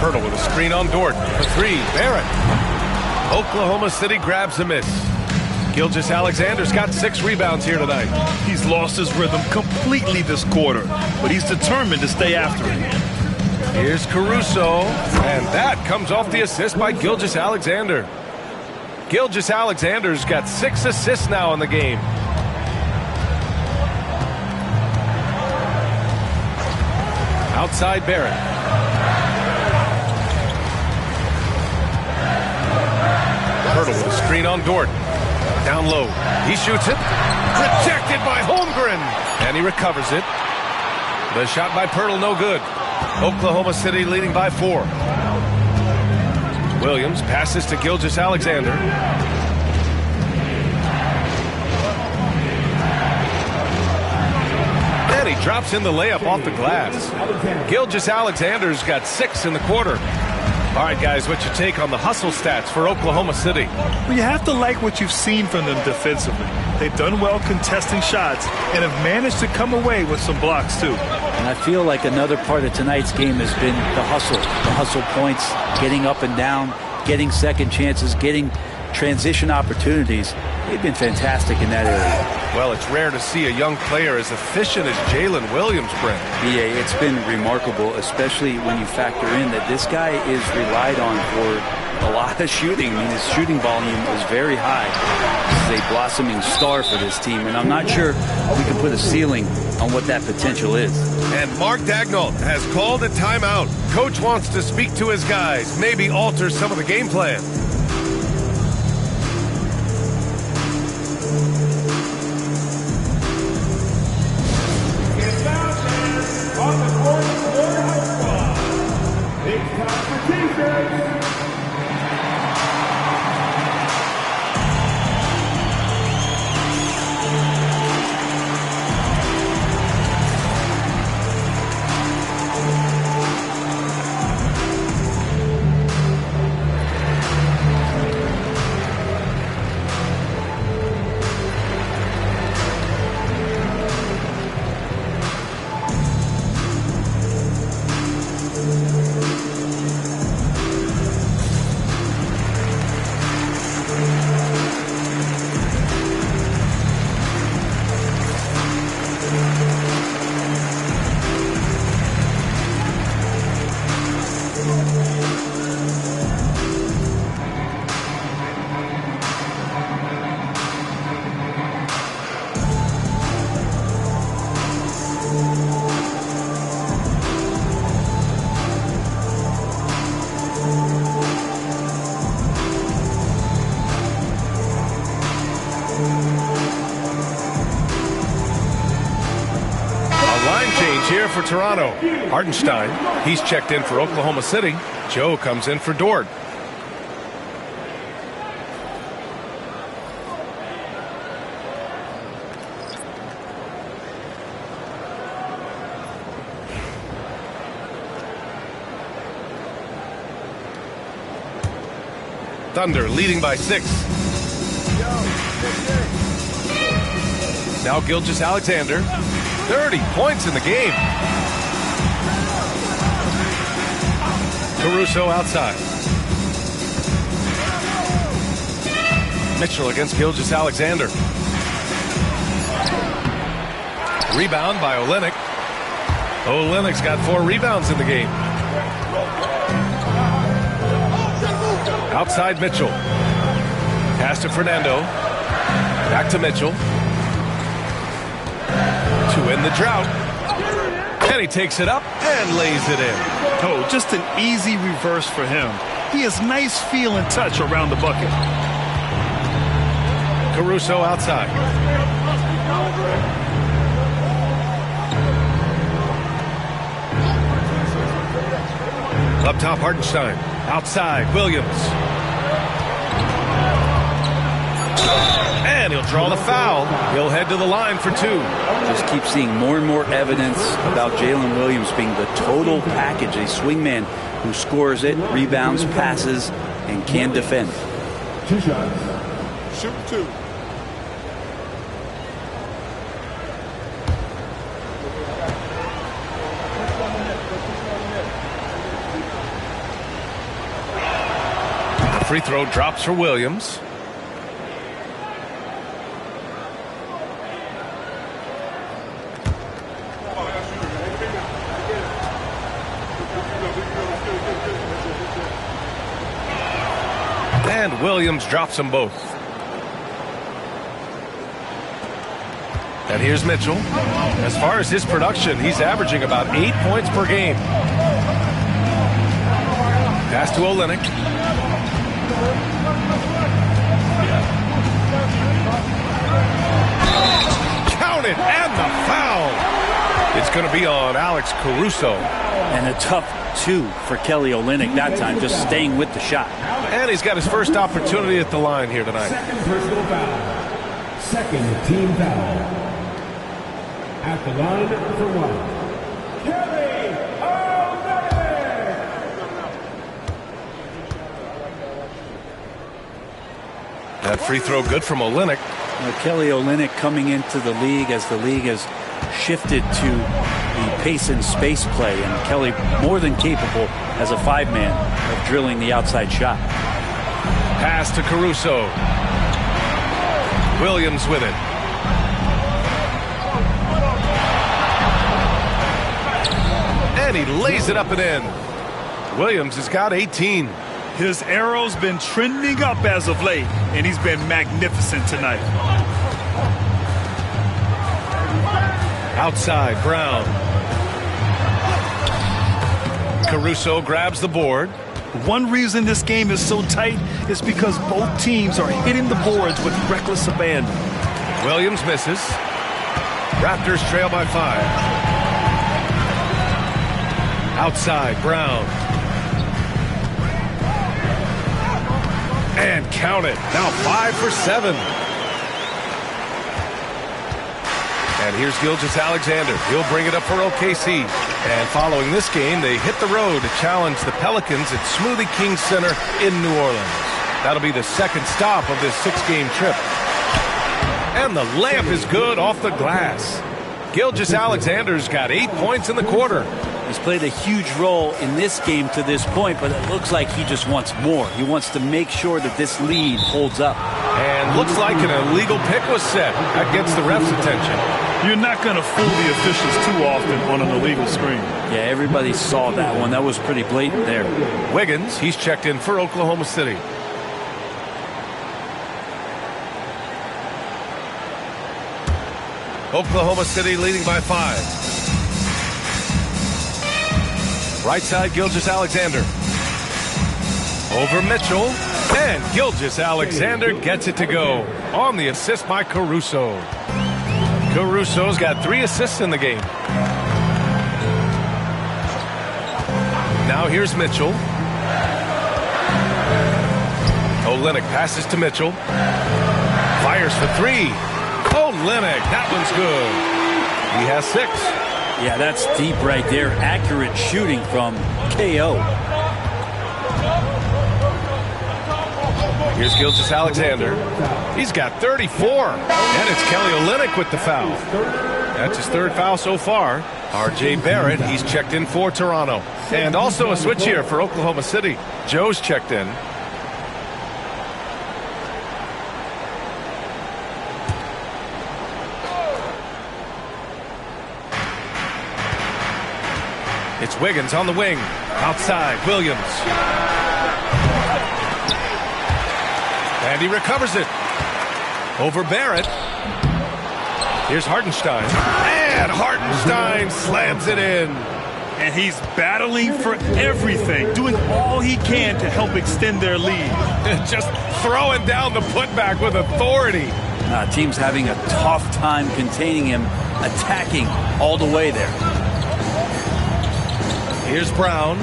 Pirtle with a screen on Dort. For 3, Barrett. Oklahoma City grabs a miss. Gilgeous-Alexander's got 6 rebounds here tonight. He's lost his rhythm completely this quarter, but he's determined to stay after it. Here's Caruso, and that comes off the assist by Gilgeous-Alexander. Gilgeous-Alexander's got 6 assists now in the game. Outside Barrett. Pirtle with a screen on Dort. Down low. He shoots it. Rejected by Holmgren. And he recovers it. The shot by Pirtle no good. Oklahoma City leading by 4. Williams passes to Gilgeous-Alexander. And he drops in the layup off the glass. Gilgeous-Alexander's got 6 in the quarter. All right, guys, what's your take on the hustle stats for Oklahoma City? Well, you have to like what you've seen from them defensively. They've done well contesting shots and have managed to come away with some blocks, too. And I feel like another part of tonight's game has been the hustle points, getting up and down, getting second chances, getting transition opportunities. They've been fantastic in that area. Well, it's rare to see a young player as efficient as Jalen Williams, Brent. Yeah, it's been remarkable, especially when you factor in that this guy is relied on for a lot of shooting. I mean, his shooting volume is very high. This is a blossoming star for this team, and I'm not sure we can put a ceiling on what that potential is. And Mark Daigneault has called a timeout. Coach wants to speak to his guys, maybe alter some of the game plan. A line change here for Toronto. Hartenstein, he's checked in for Oklahoma City. Joe comes in for Dort. Thunder leading by 6. Now Gilgeous-Alexander. 30 points in the game. Caruso outside. Mitchell against Gilgeous-Alexander. Rebound by Olynyk. Olynyk's got 4 rebounds in the game. Outside Mitchell. Pass to Fernando. Back to Mitchell. To end the drought. And he takes it up and lays it in. Oh, just an easy reverse for him. He has nice feel and touch around the bucket. Caruso outside. Up top, Hartenstein. Outside, Williams. And he'll draw the foul. He'll head to the line for 2. Just keep seeing more and more evidence about Jalen Williams being the total package, a swingman who scores it, rebounds, passes, and can defend. 2 shots. Shoot 2. Free throw drops for Williams. And Williams drops them both. And here's Mitchell. As far as his production, he's averaging about 8 points per game. Pass to Olynyk. Count it, and the foul. It's going to be on Alex Caruso. And a tough 2 for Kelly Olynyk that time, just staying with the shot. And he's got his first opportunity at the line here tonight. Second personal foul. Second team foul. At the line for 1. Kelly Olynyk. That free throw good from Olynyk. Kelly Olynyk coming into the league as the league has shifted to the pace and space play, and Kelly more than capable as a 5-man of drilling the outside shot. Pass to Caruso. Williams with it. And he lays it up and in. Williams has got 18. His arrow's been trending up as of late, and he's been magnificent tonight. Outside, Brown. Caruso grabs the board. One reason this game is so tight is because both teams are hitting the boards with reckless abandon. Williams misses. Raptors trail by 5. Outside, Brown. And count it. Now 5 for 7. And here's Gilgeous-Alexander. He'll bring it up for OKC. And following this game, they hit the road to challenge the Pelicans at Smoothie King Center in New Orleans. That'll be the second stop of this 6-game trip. And the layup is good off the glass. Gilgeous-Alexander's got 8 points in the quarter. He's played a huge role in this game to this point, but it looks like he just wants more. He wants to make sure that this lead holds up. And looks like an illegal pick was set. That gets the ref's attention. You're not going to fool the officials too often on an illegal screen. Yeah, everybody saw that one. That was pretty blatant there. Wiggins, he's checked in for Oklahoma City. Oklahoma City leading by 5. Right side, Gilgeous-Alexander. Over Mitchell. And Gilgeous-Alexander gets it to go on the assist by Caruso. Caruso's got 3 assists in the game. Now here's Mitchell. Olynyk passes to Mitchell. Fires for 3. Olynyk, that one's good. He has 6. Yeah, that's deep right there. Accurate shooting from KO. Here's Gilgeous-Alexander. He's got 34. And it's Kelly Olynyk with the foul. That's his 3rd foul so far. R.J. Barrett, he's checked in for Toronto. And also a switch here for Oklahoma City. Joe's checked in. It's Wiggins on the wing. Outside, Williams. And he recovers it. Over Barrett. Here's Hartenstein. And Hartenstein slams it in. And he's battling for everything, doing all he can to help extend their lead. Just throwing down the putback with authority. Team's having a tough time containing him, attacking all the way there. Here's Brown.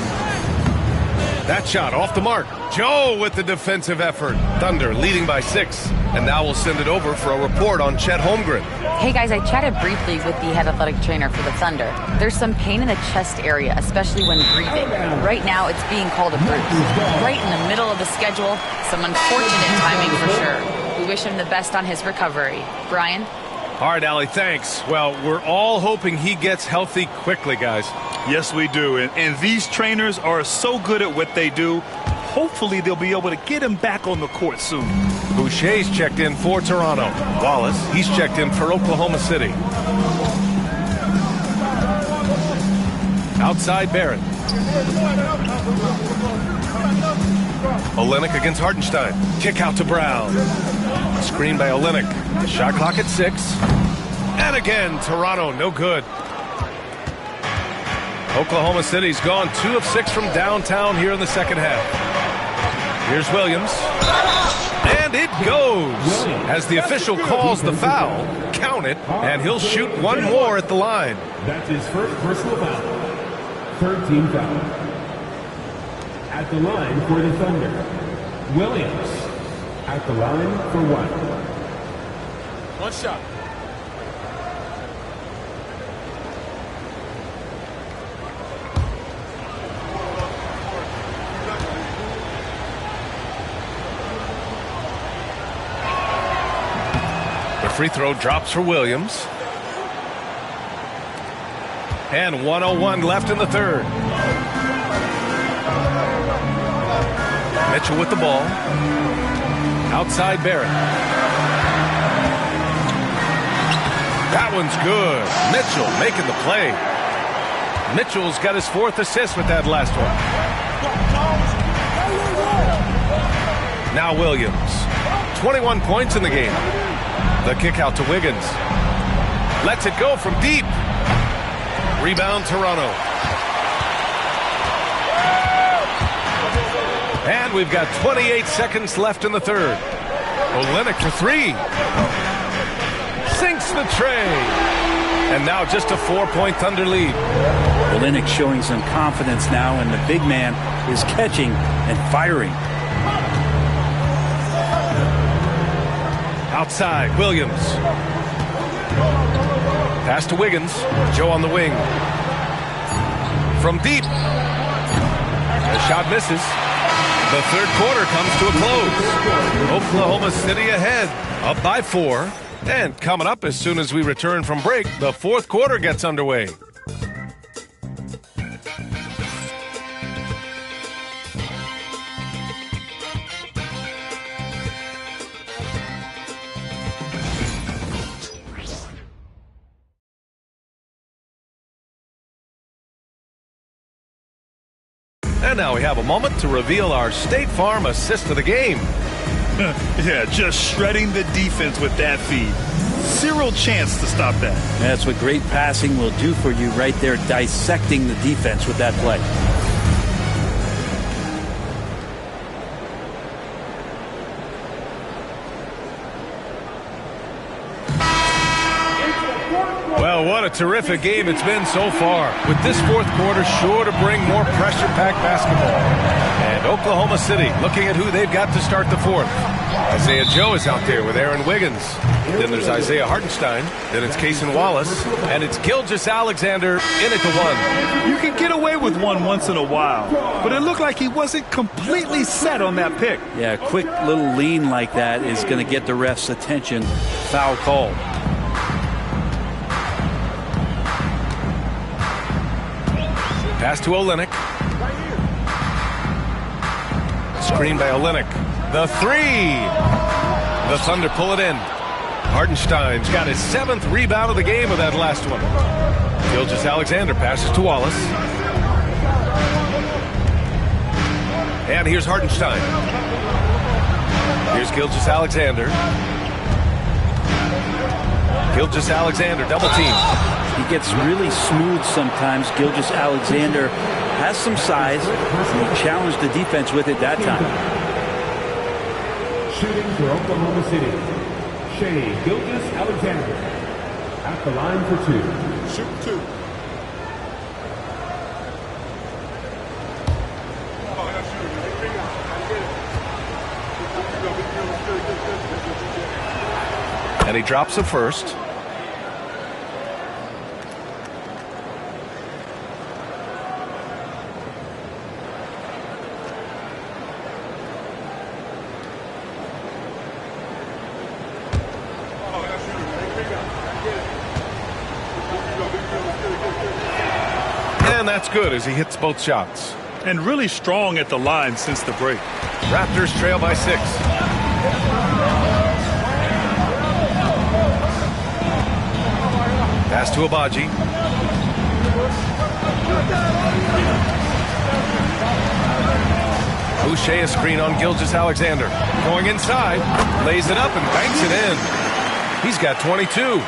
That shot off the mark. Joe with the defensive effort. Thunder leading by 6. And now we'll send it over for a report on Chet Holmgren. Hey guys, I chatted briefly with the head athletic trainer for the Thunder. There's some pain in the chest area, especially when breathing. Right now, it's being called a bruise. Right in the middle of the schedule, some unfortunate timing for sure. We wish him the best on his recovery. Brian? All right, Allie, thanks. Well, we're all hoping he gets healthy quickly, guys. Yes, we do. And these trainers are so good at what they do. Hopefully, they'll be able to get him back on the court soon. Boucher's checked in for Toronto. Wallace, he's checked in for Oklahoma City. Outside Barrett. Olynyk against Hartenstein. Kick out to Brown. Screen by Olynyk. Shot clock at 6. And again, Toronto, no good. Oklahoma City's gone 2 of 6 from downtown here in the second half. Here's Williams. And it goes. As the official calls the foul, count it, and he'll shoot one more at the line. That's his first personal foul. 3rd team foul. At the line for the Thunder, Williams. At the line for 1. One shot. The free throw drops for Williams. And 1:01 left in the 3rd. Mitchell with the ball. Outside Barrett. That one's good. Mitchell making the play. Mitchell's got his 4th assist with that last one. Now Williams. 21 points in the game. The kick out to Wiggins. Lets it go from deep. Rebound Toronto. And we've got 28 seconds left in the 3rd. Olynyk for 3. Sinks the tray. And now just a 4-point Thunder lead. Olynyk showing some confidence now, and the big man is catching and firing. Outside, Williams. Pass to Wiggins. Joe on the wing. From deep. The shot misses. The 3rd quarter comes to a close. Oklahoma City ahead, up by 4. And coming up as soon as we return from break, the 4th quarter gets underway. And now we have a moment to reveal our State Farm assist of the game. Yeah, just shredding the defense with that feed. Zero chance to stop that. That's what great passing will do for you right there, dissecting the defense with that play. What a terrific game it's been so far, with this fourth quarter sure to bring more pressure-packed basketball. And Oklahoma City looking at who they've got to start the fourth. Isaiah Joe is out there with Aaron Wiggins. Then there's Isaiah Hartenstein. Then it's Cason Wallace. And it's Gilgeous-Alexander in at the one. You can get away with one once in a while, but it looked like he wasn't completely set on that pick. Yeah, a quick little lean like that is going to get the ref's attention. Foul called. Pass to Olynyk. Screen by Olynyk. The three. The Thunder pull it in. Hartenstein's got his 7th rebound of the game with that last one. Gilgeous-Alexander passes to Wallace. And here's Hartenstein. Here's Gilgeous-Alexander. Gilgeous-Alexander double team. He gets really smooth sometimes. Gilgeous-Alexander has some size, and he challenged the defense with it that time. Shooting for Oklahoma City, Shai Gilgeous-Alexander at the line for two. Shoot two. And he drops a first. And that's good as he hits both shots. And really strong at the line since the break. Raptors trail by 6. Pass to Abaji. Boucher a screen on Gilgeous-Alexander. Going inside, lays it up and banks it in. He's got 22.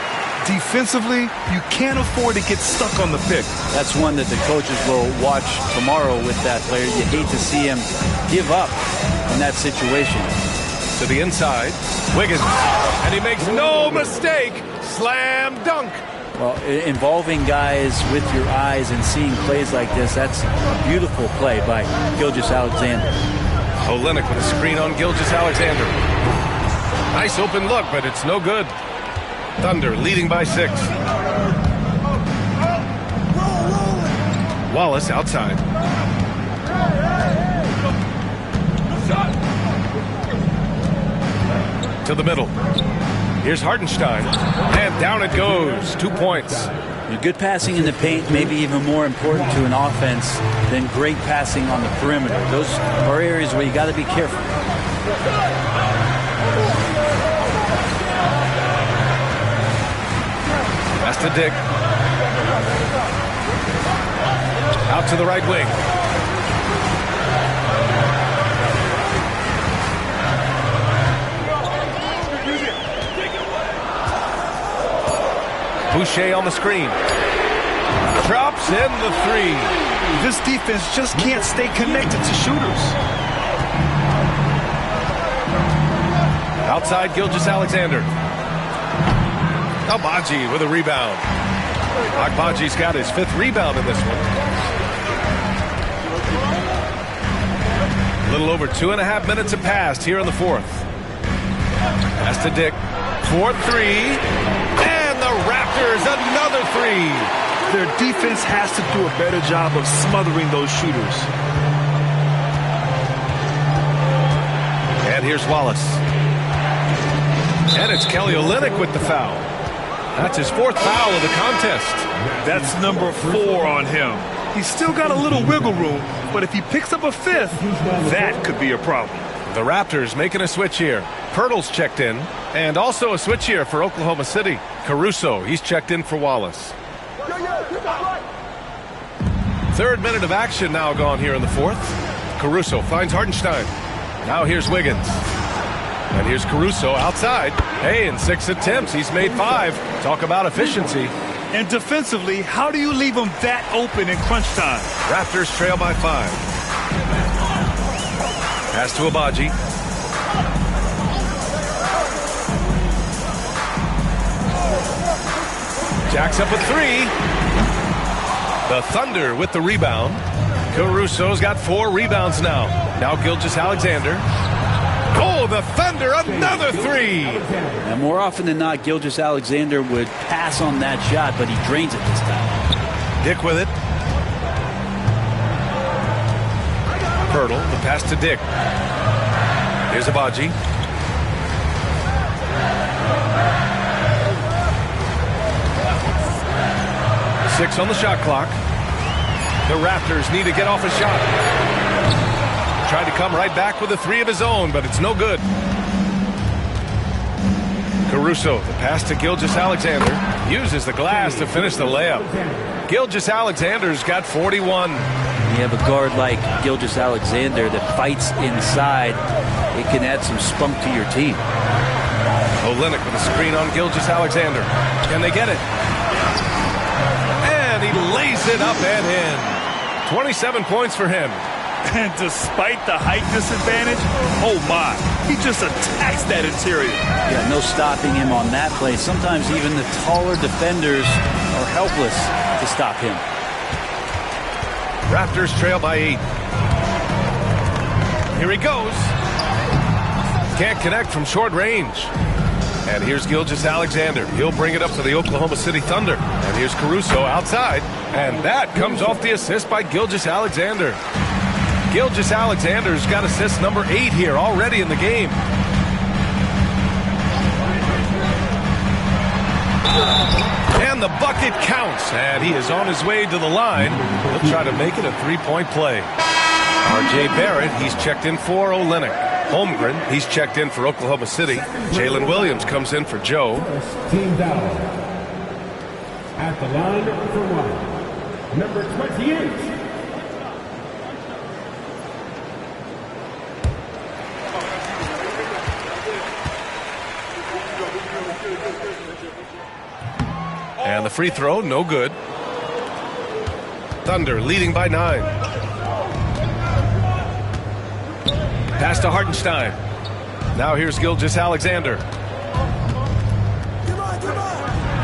Defensively, you can't afford to get stuck on the pick. That's one that the coaches will watch tomorrow with that player. You hate to see him give up in that situation. To the inside, Wiggins, and he makes no mistake. Slam dunk. Well, involving guys with your eyes and seeing plays like this, that's a beautiful play by Gilgeous-Alexander. Olynyk with a screen on Gilgeous-Alexander. Nice open look, but it's no good. Thunder leading by 6. Wallace outside. To the middle. Here's Hartenstein. And down it goes. 2 points. Good passing in the paint may be even more important to an offense than great passing on the perimeter. Those are areas where you got to be careful. Pass to Dick. Out to the right wing. Boucher on the screen. Drops in the 3. This defense just can't stay connected to shooters. Outside Gilgeous-Alexander. Abaji with a rebound. Agbaji's got his 5th rebound in this one. A little over 2.5 minutes have passed here in the 4th. Pass to Dick. 4-3. And the Raptors another 3. Their defense has to do a better job of smothering those shooters. And here's Wallace. And it's Kelly Olynyk with the foul. That's his 4th foul of the contest. That's number 4 on him. He's still got a little wiggle room, but if he picks up a 5th, that could be a problem. The Raptors making a switch here. Pirtle's checked in, and also a switch here for Oklahoma City. Caruso, he's checked in for Wallace. 3rd minute of action now gone here in the 4th. Caruso finds Hartenstein. Now here's Wiggins. And here's Caruso outside. Hey, in 6 attempts, he's made 5. Talk about efficiency. And defensively, how do you leave him that open in crunch time? Raptors trail by 5. Pass to Abaji. Jacks up a three. The Thunder with the rebound. Caruso's got 4 rebounds now. Now Gilgeous-Alexander. Oh, the Thunder, another three. And more often than not, Gilgeous-Alexander would pass on that shot, but he drains it this time. Dick with it. Pirtle, the pass to Dick. Here's Abaji. Six on the shot clock. The Raptors need to get off a shot. Tried to come right back with a 3 of his own, but it's no good. Caruso, the pass to Gilgeous-Alexander. Uses the glass to finish the layup. Gilgeous-Alexander's got 41. You have a guard like Gilgeous-Alexander that fights inside. It can add some spunk to your team. Olynyk with a screen on Gilgeous-Alexander. Can they get it? And he lays it up and in. 27 points for him. And despite the height disadvantage, oh my, he just attacks that interior. Yeah, no stopping him on that play. Sometimes even the taller defenders are helpless to stop him. Raptors trail by 8. Here he goes. Can't connect from short range. And here's Gilgeous-Alexander. He'll bring it up for the Oklahoma City Thunder. And here's Caruso outside. And that comes off the assist by Gilgeous-Alexander. Gilgeous-Alexander's got assist number 8 here already in the game. And the bucket counts. And he is on his way to the line. He'll try to make it a 3-point play. R.J. Barrett, he's checked in for Olynyk. Holmgren, he's checked in for Oklahoma City. Jalen Williams comes in for Joe. Team foul. At the line for 1. Number 28. And the free throw, no good. Thunder leading by 9. Pass to Hartenstein. Now here's Gilgeous-Alexander.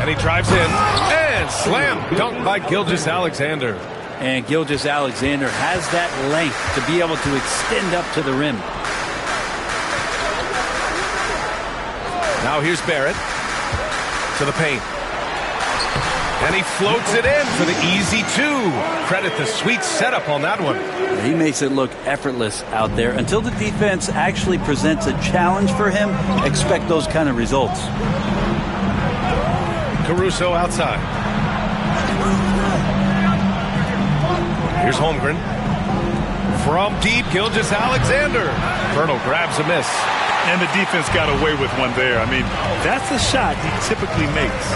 And he drives in. And slam dunk by Gilgeous-Alexander. And Gilgeous-Alexander has that length to be able to extend up to the rim. Now here's Barrett to the paint. And he floats it in for the easy 2. Credit the sweet setup on that one. He makes it look effortless out there. Until the defense actually presents a challenge for him, expect those kind of results. Caruso outside. Here's Holmgren. From deep, Gilgeous-Alexander. Pirtle grabs a miss. And the defense got away with one there. I mean, that's a shot he typically makes.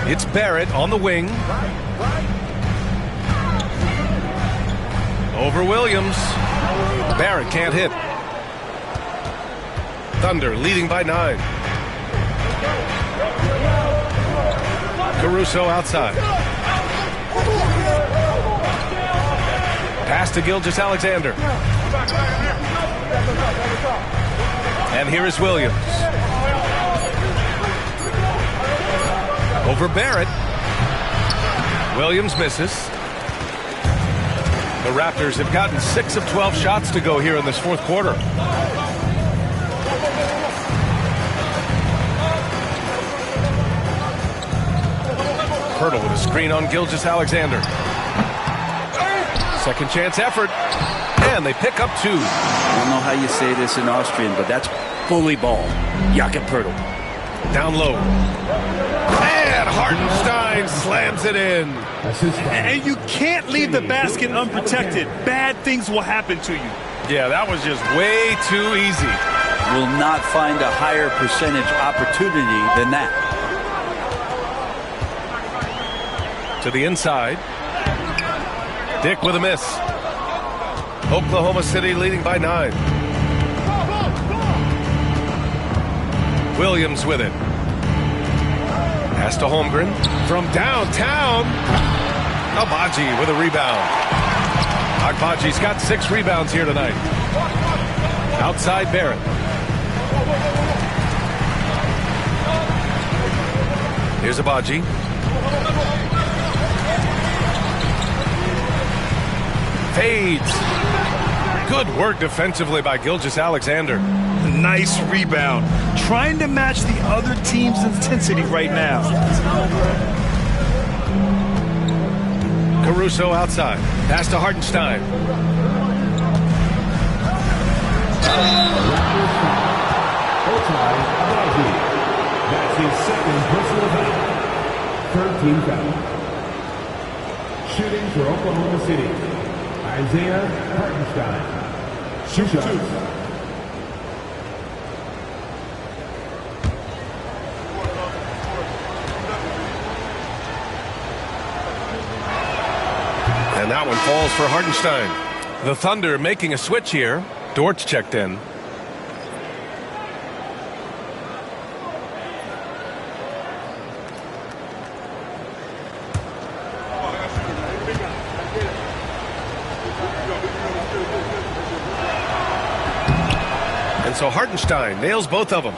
It's Barrett on the wing. Over Williams. Barrett can't hit. Thunder leading by 9. Caruso outside. Pass to Gilgeous-Alexander. And here is Williams. Over Barrett. Williams misses. The Raptors have gotten 6 of 12 shots to go here in this fourth quarter. Pirtle with a screen on Gilgeous-Alexander. Second chance effort. And they pick up 2. I don't know how you say this in Austrian, but that's bully ball. Jakob Pirtle. Down low. And Hartenstein slams it in. And you can't leave the basket unprotected. Bad things will happen to you. Yeah, that was just way too easy. Will not find a higher percentage opportunity than that. To the inside. Dick with a miss. Oklahoma City leading by 9. Williams with it. Pass to Holmgren from downtown. Abaji with a rebound. Agbaji's got 6 rebounds here tonight. Outside Barrett. Here's Abaji. Fades. Good work defensively by Gilgeous-Alexander. Nice rebound. Trying to match the other team's intensity right now. Caruso outside. Pass to Hartenstein. That's his second personal foul. 13 foul. Shooting for Oklahoma City, Isaiah Hartenstein. Two shots. And that one falls for Hartenstein. The Thunder making a switch here. Dort's checked in. And so Hartenstein nails both of them.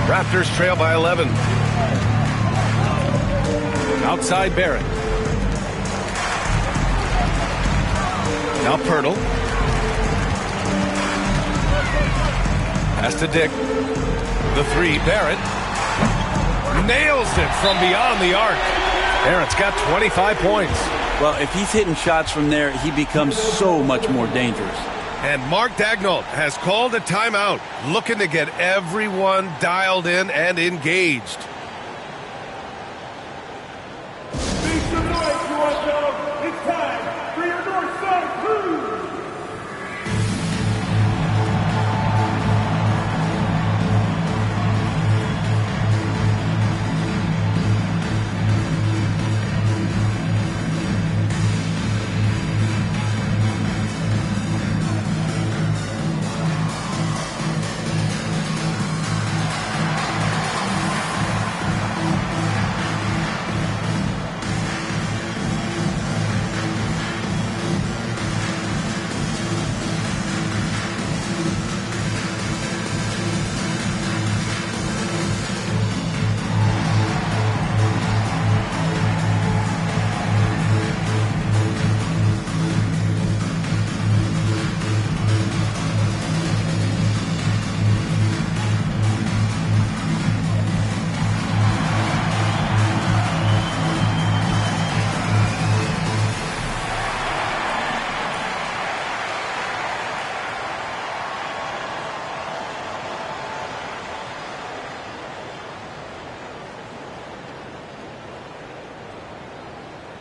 Raptors trail by 11. Outside Barrett. Now Pirtle. Pass to Dick. The three, Barrett. Nails it from beyond the arc. Barrett's got 25 points. Well, if he's hitting shots from there, he becomes so much more dangerous. And Mark Daigneault has called a timeout, looking to get everyone dialed in and engaged. It's time for your Northside Crew.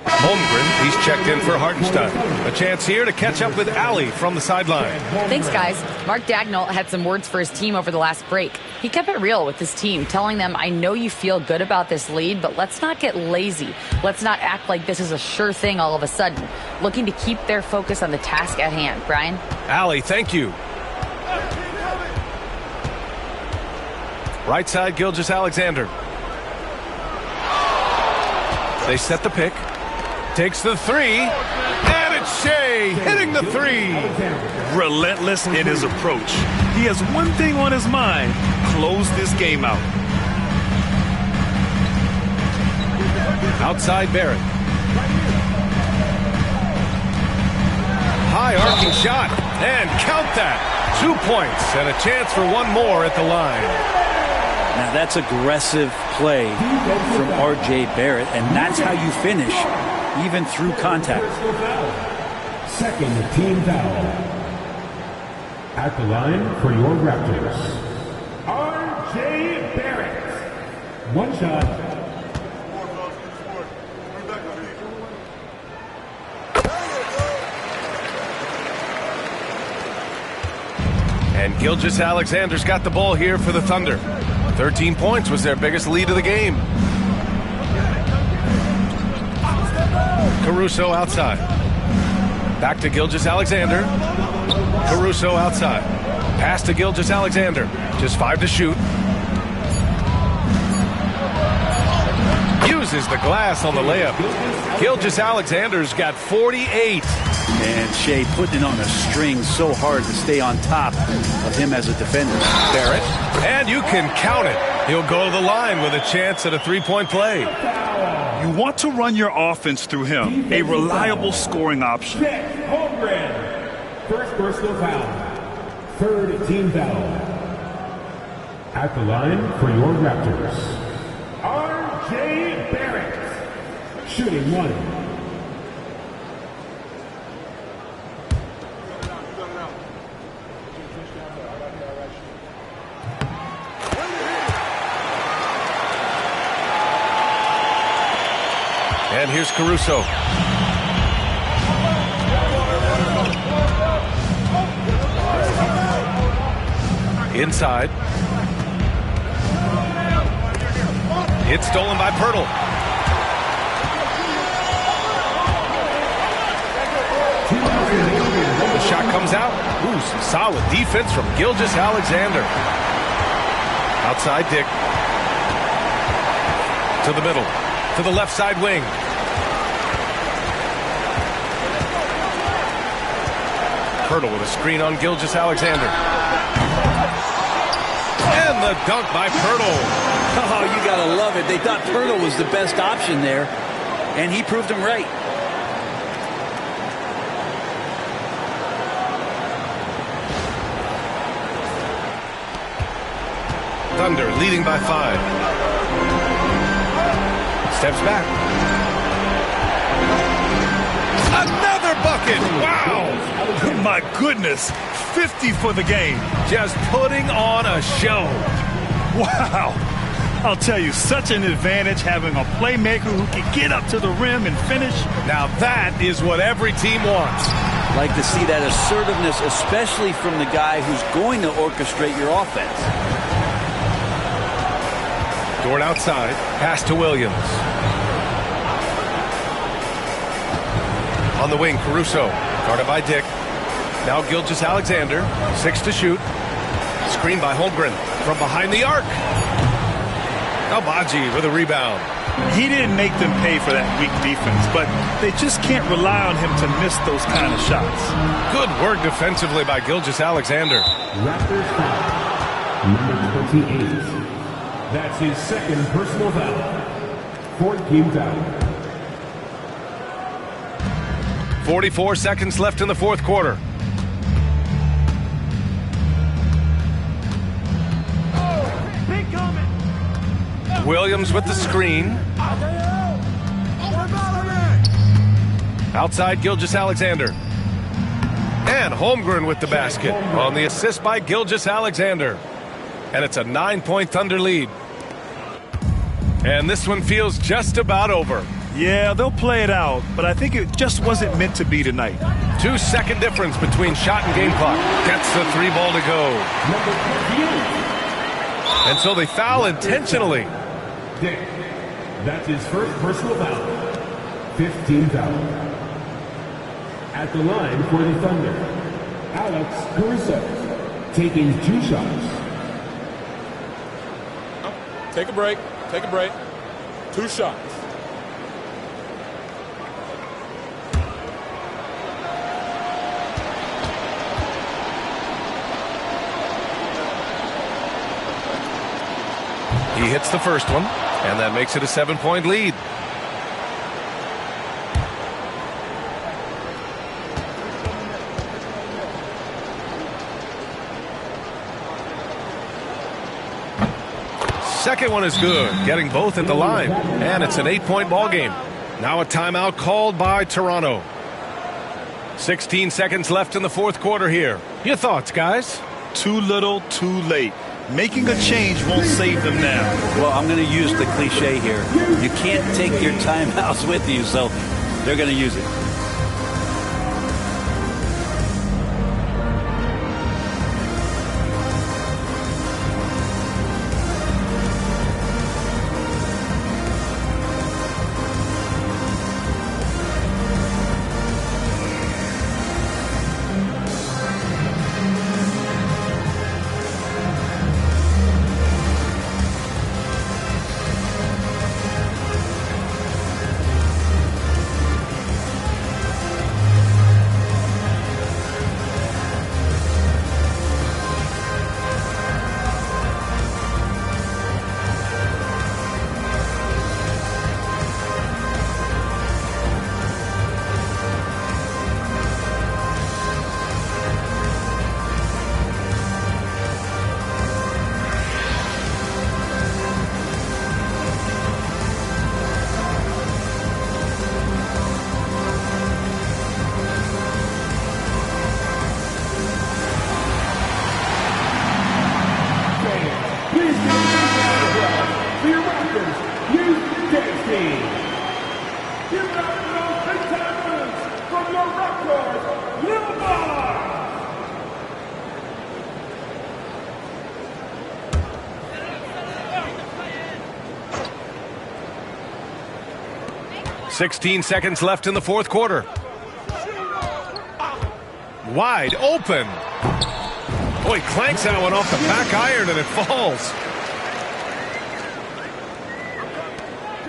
Holmgren, he's checked in for Hartenstein. A chance here to catch up with Allie from the sideline. Thanks, guys. Mark Daigneault had some words for his team over the last break. He kept it real with his team, telling them, I know you feel good about this lead, but let's not get lazy. Let's not act like this is a sure thing all of a sudden. Looking to keep their focus on the task at hand. Brian? Allie, thank you. Right side, Gilgeous-Alexander. They set the pick. Takes the three. And it's Shea hitting the three. Relentless in his approach. He has one thing on his mind. Close this game out. Outside Barrett. High arcing shot. And count that. 2 points and a chance for one more at the line. Now that's aggressive play from R.J. Barrett, and that's how you finish, even through contact. Second team foul. At the line for your Raptors, R.J. Barrett. One shot. And Gilgeous-Alexander's got the ball here for the Thunder. 13 points was their biggest lead of the game. Caruso outside. Back to Gilgeous-Alexander. Caruso outside. Pass to Gilgeous-Alexander. Just 5 to shoot. Uses misses the glass on the layup. Gilgeous-Alexander's got 48. And Shea putting it on a string so hard to stay on top of him as a defender. Barrett, and you can count it. He'll go to the line with a chance at a three-point play. You want to run your offense through him, a reliable scoring option. Holmgren, first personal foul, third team foul. At the line for your Raptors, R.J. Barrett, shooting one. And here's Caruso. Inside. It's stolen by Pirtle. The shot comes out. Ooh, some solid defense from Gilgeous-Alexander. Outside Dick. To the middle. To the left side wing. Pirtle with a screen on Gilgeous-Alexander. And the dunk by Pirtle. Oh, you gotta love it. They thought Pirtle was the best option there, and he proved them right. Thunder leading by 5. Steps back. Another bucket. Wow. My goodness. 50 for the game. Just putting on a show. Wow. I'll tell you, such an advantage having a playmaker who can get up to the rim and finish. Now that is what every team wants. Like to see that assertiveness, especially from the guy who's going to orchestrate your offense. Dort outside. Pass to Williams. On the wing, Caruso. Guarded by Dick. Now Gilgeous-Alexander. 6 to shoot. Screen by Holmgren. From behind the arc. Albaji with a rebound. He didn't make them pay for that weak defense, but they just can't rely on him to miss those kind of shots. Good work defensively by Gilgeous-Alexander. Raptors foul, number 28. That's his second personal foul. 14 foul. 44 seconds left in the fourth quarter. Williams with the screen. Outside Gilgeous-Alexander. And Holmgren with the basket on the assist by Gilgeous-Alexander. And it's a 9-point Thunder lead. And this one feels just about over. Yeah, they'll play it out, but I think it just wasn't meant to be tonight. 2-second difference between shot and game clock. Gets the 3 ball to go. And so they foul intentionally. Dick, that's his first personal foul. 15 foul. At the line for the Thunder, Alex Caruso, taking 2 shots. Take a break. Take a break. 2 shots. He hits the first one, and that makes it a 7-point lead. Second one is good, getting both at the line, and it's an 8-point ball game. Now a timeout called by Toronto. 16 seconds left in the fourth quarter here. Your thoughts, guys? Too little, too late. Making a change won't save them now. Well, I'm going to use the cliche here. You can't take your timeouts with you, so they're going to use it. City. Give it up for those big-time wins from your Raptors, Lil Ball. 16 seconds left in the fourth quarter. Wide open. Oh, he clanks that one off the back iron and it falls.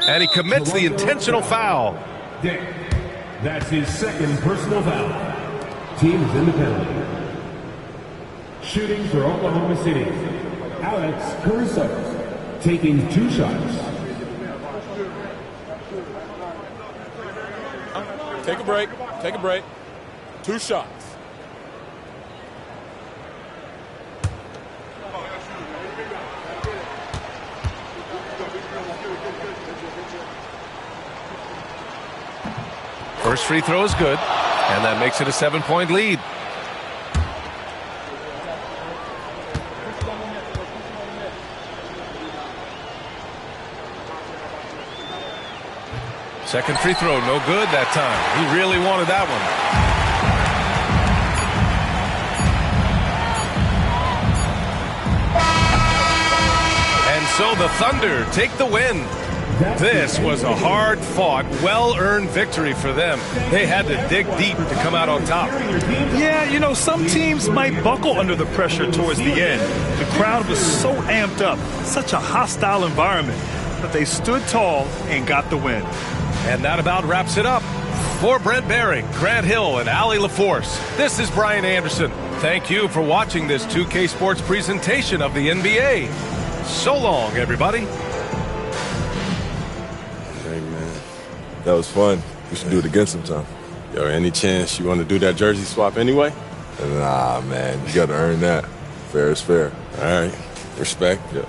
And he commits the intentional foul. That's his second personal foul. Team is in the penalty. Shooting for Oklahoma City. Alex Caruso taking 2 shots. Take a break. Take a break. 2 shots. First free throw is good, and that makes it a 7-point lead. Second free throw, no good that time. He really wanted that one. And so the Thunder take the win. This was a hard-fought, well-earned victory for them. They had to dig deep to come out on top. Yeah, you know, some teams might buckle under the pressure towards the end. The crowd was so amped up, such a hostile environment, but they stood tall and got the win. And that about wraps it up. For Brent Barry, Grant Hill, and Allie LaForce, this is Brian Anderson. Thank you for watching this 2K Sports presentation of the NBA. So long, everybody. Hey, man. That was fun. We should do it again sometime. Yo, any chance you want to do that jersey swap anyway? Nah, man. You got to earn that. Fair is fair. All right. Respect. Yeah.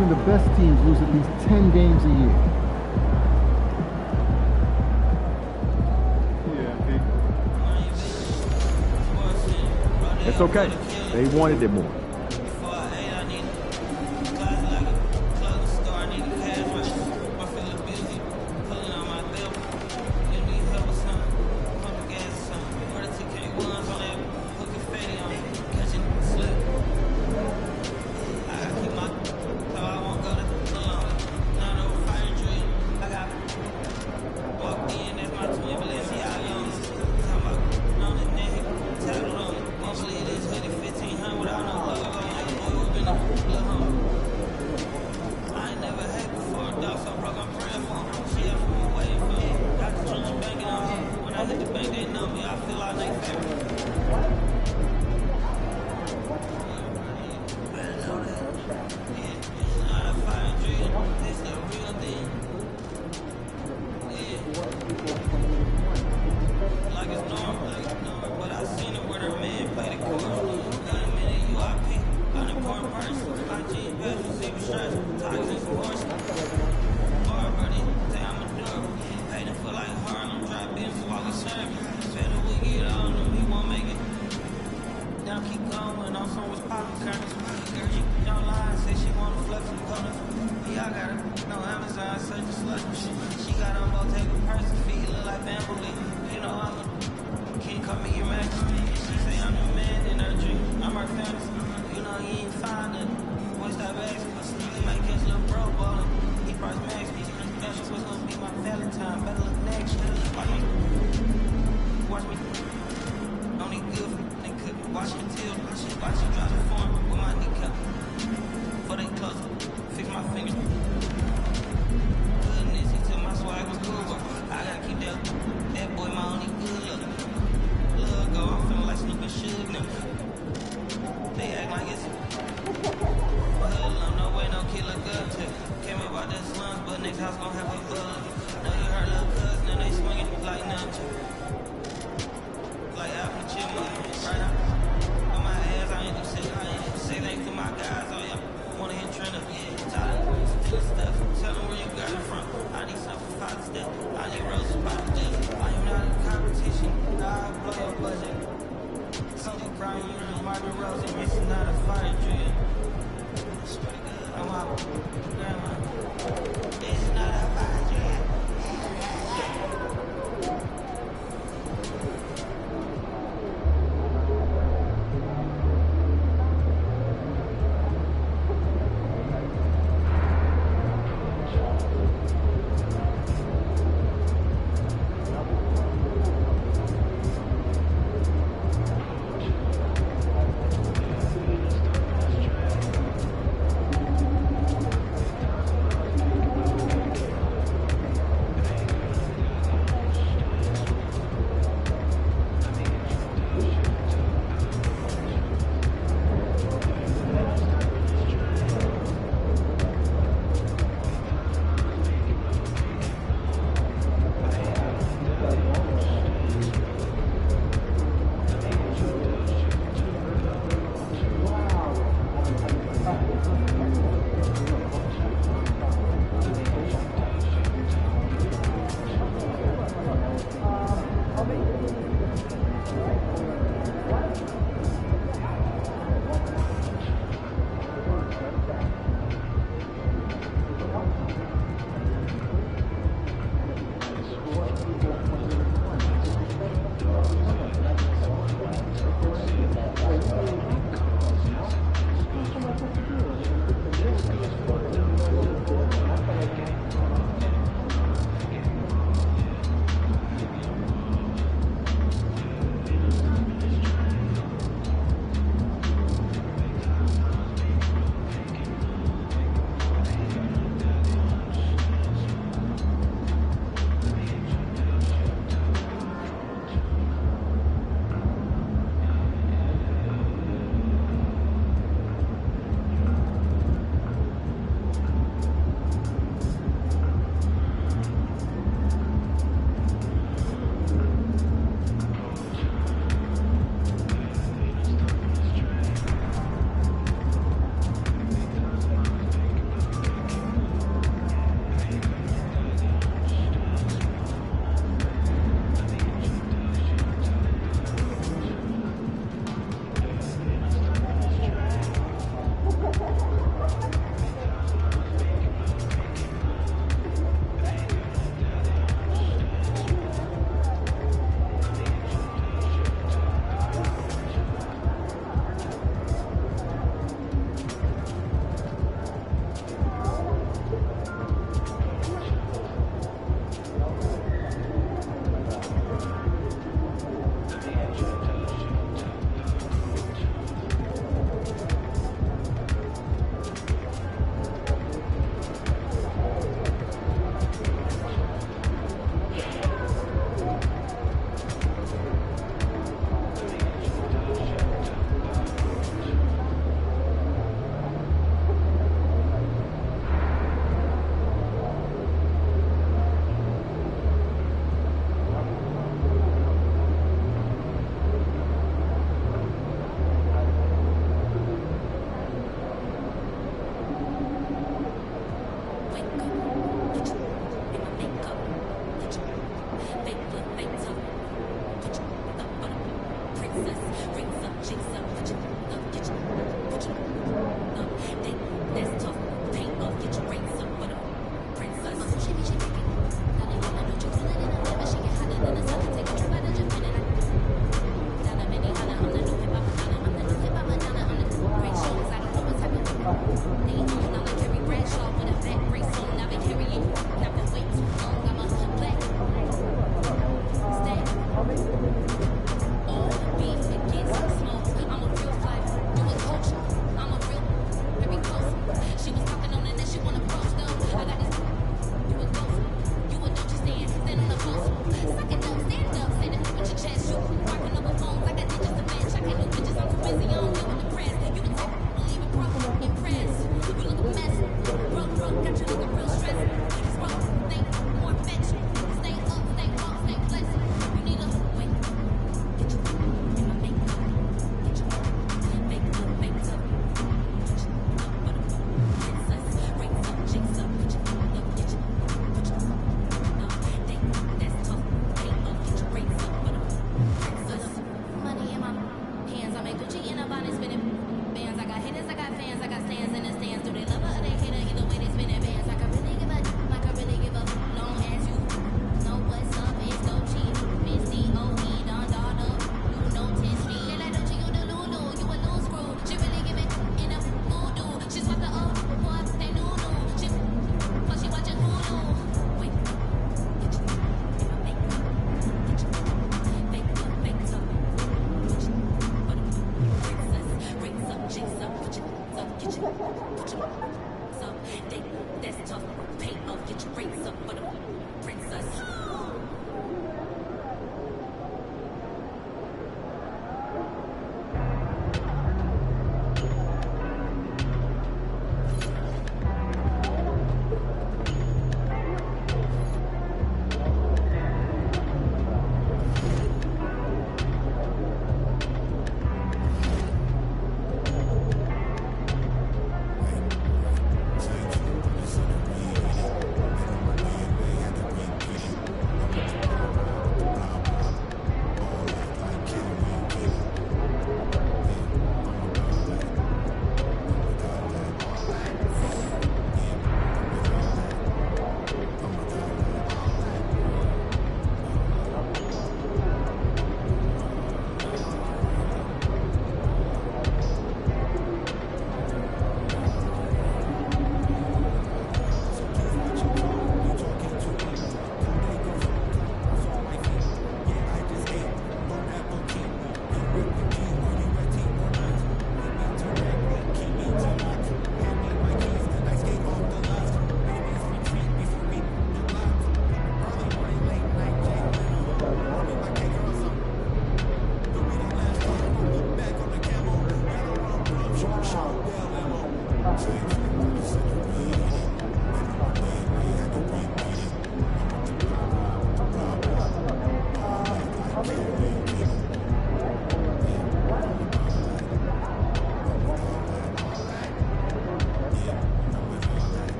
The best teams lose at least 10 games a year. It's okay. They wanted it more. Watch it drop the form with my kneecap. Before they close, fix my fingers. Princess.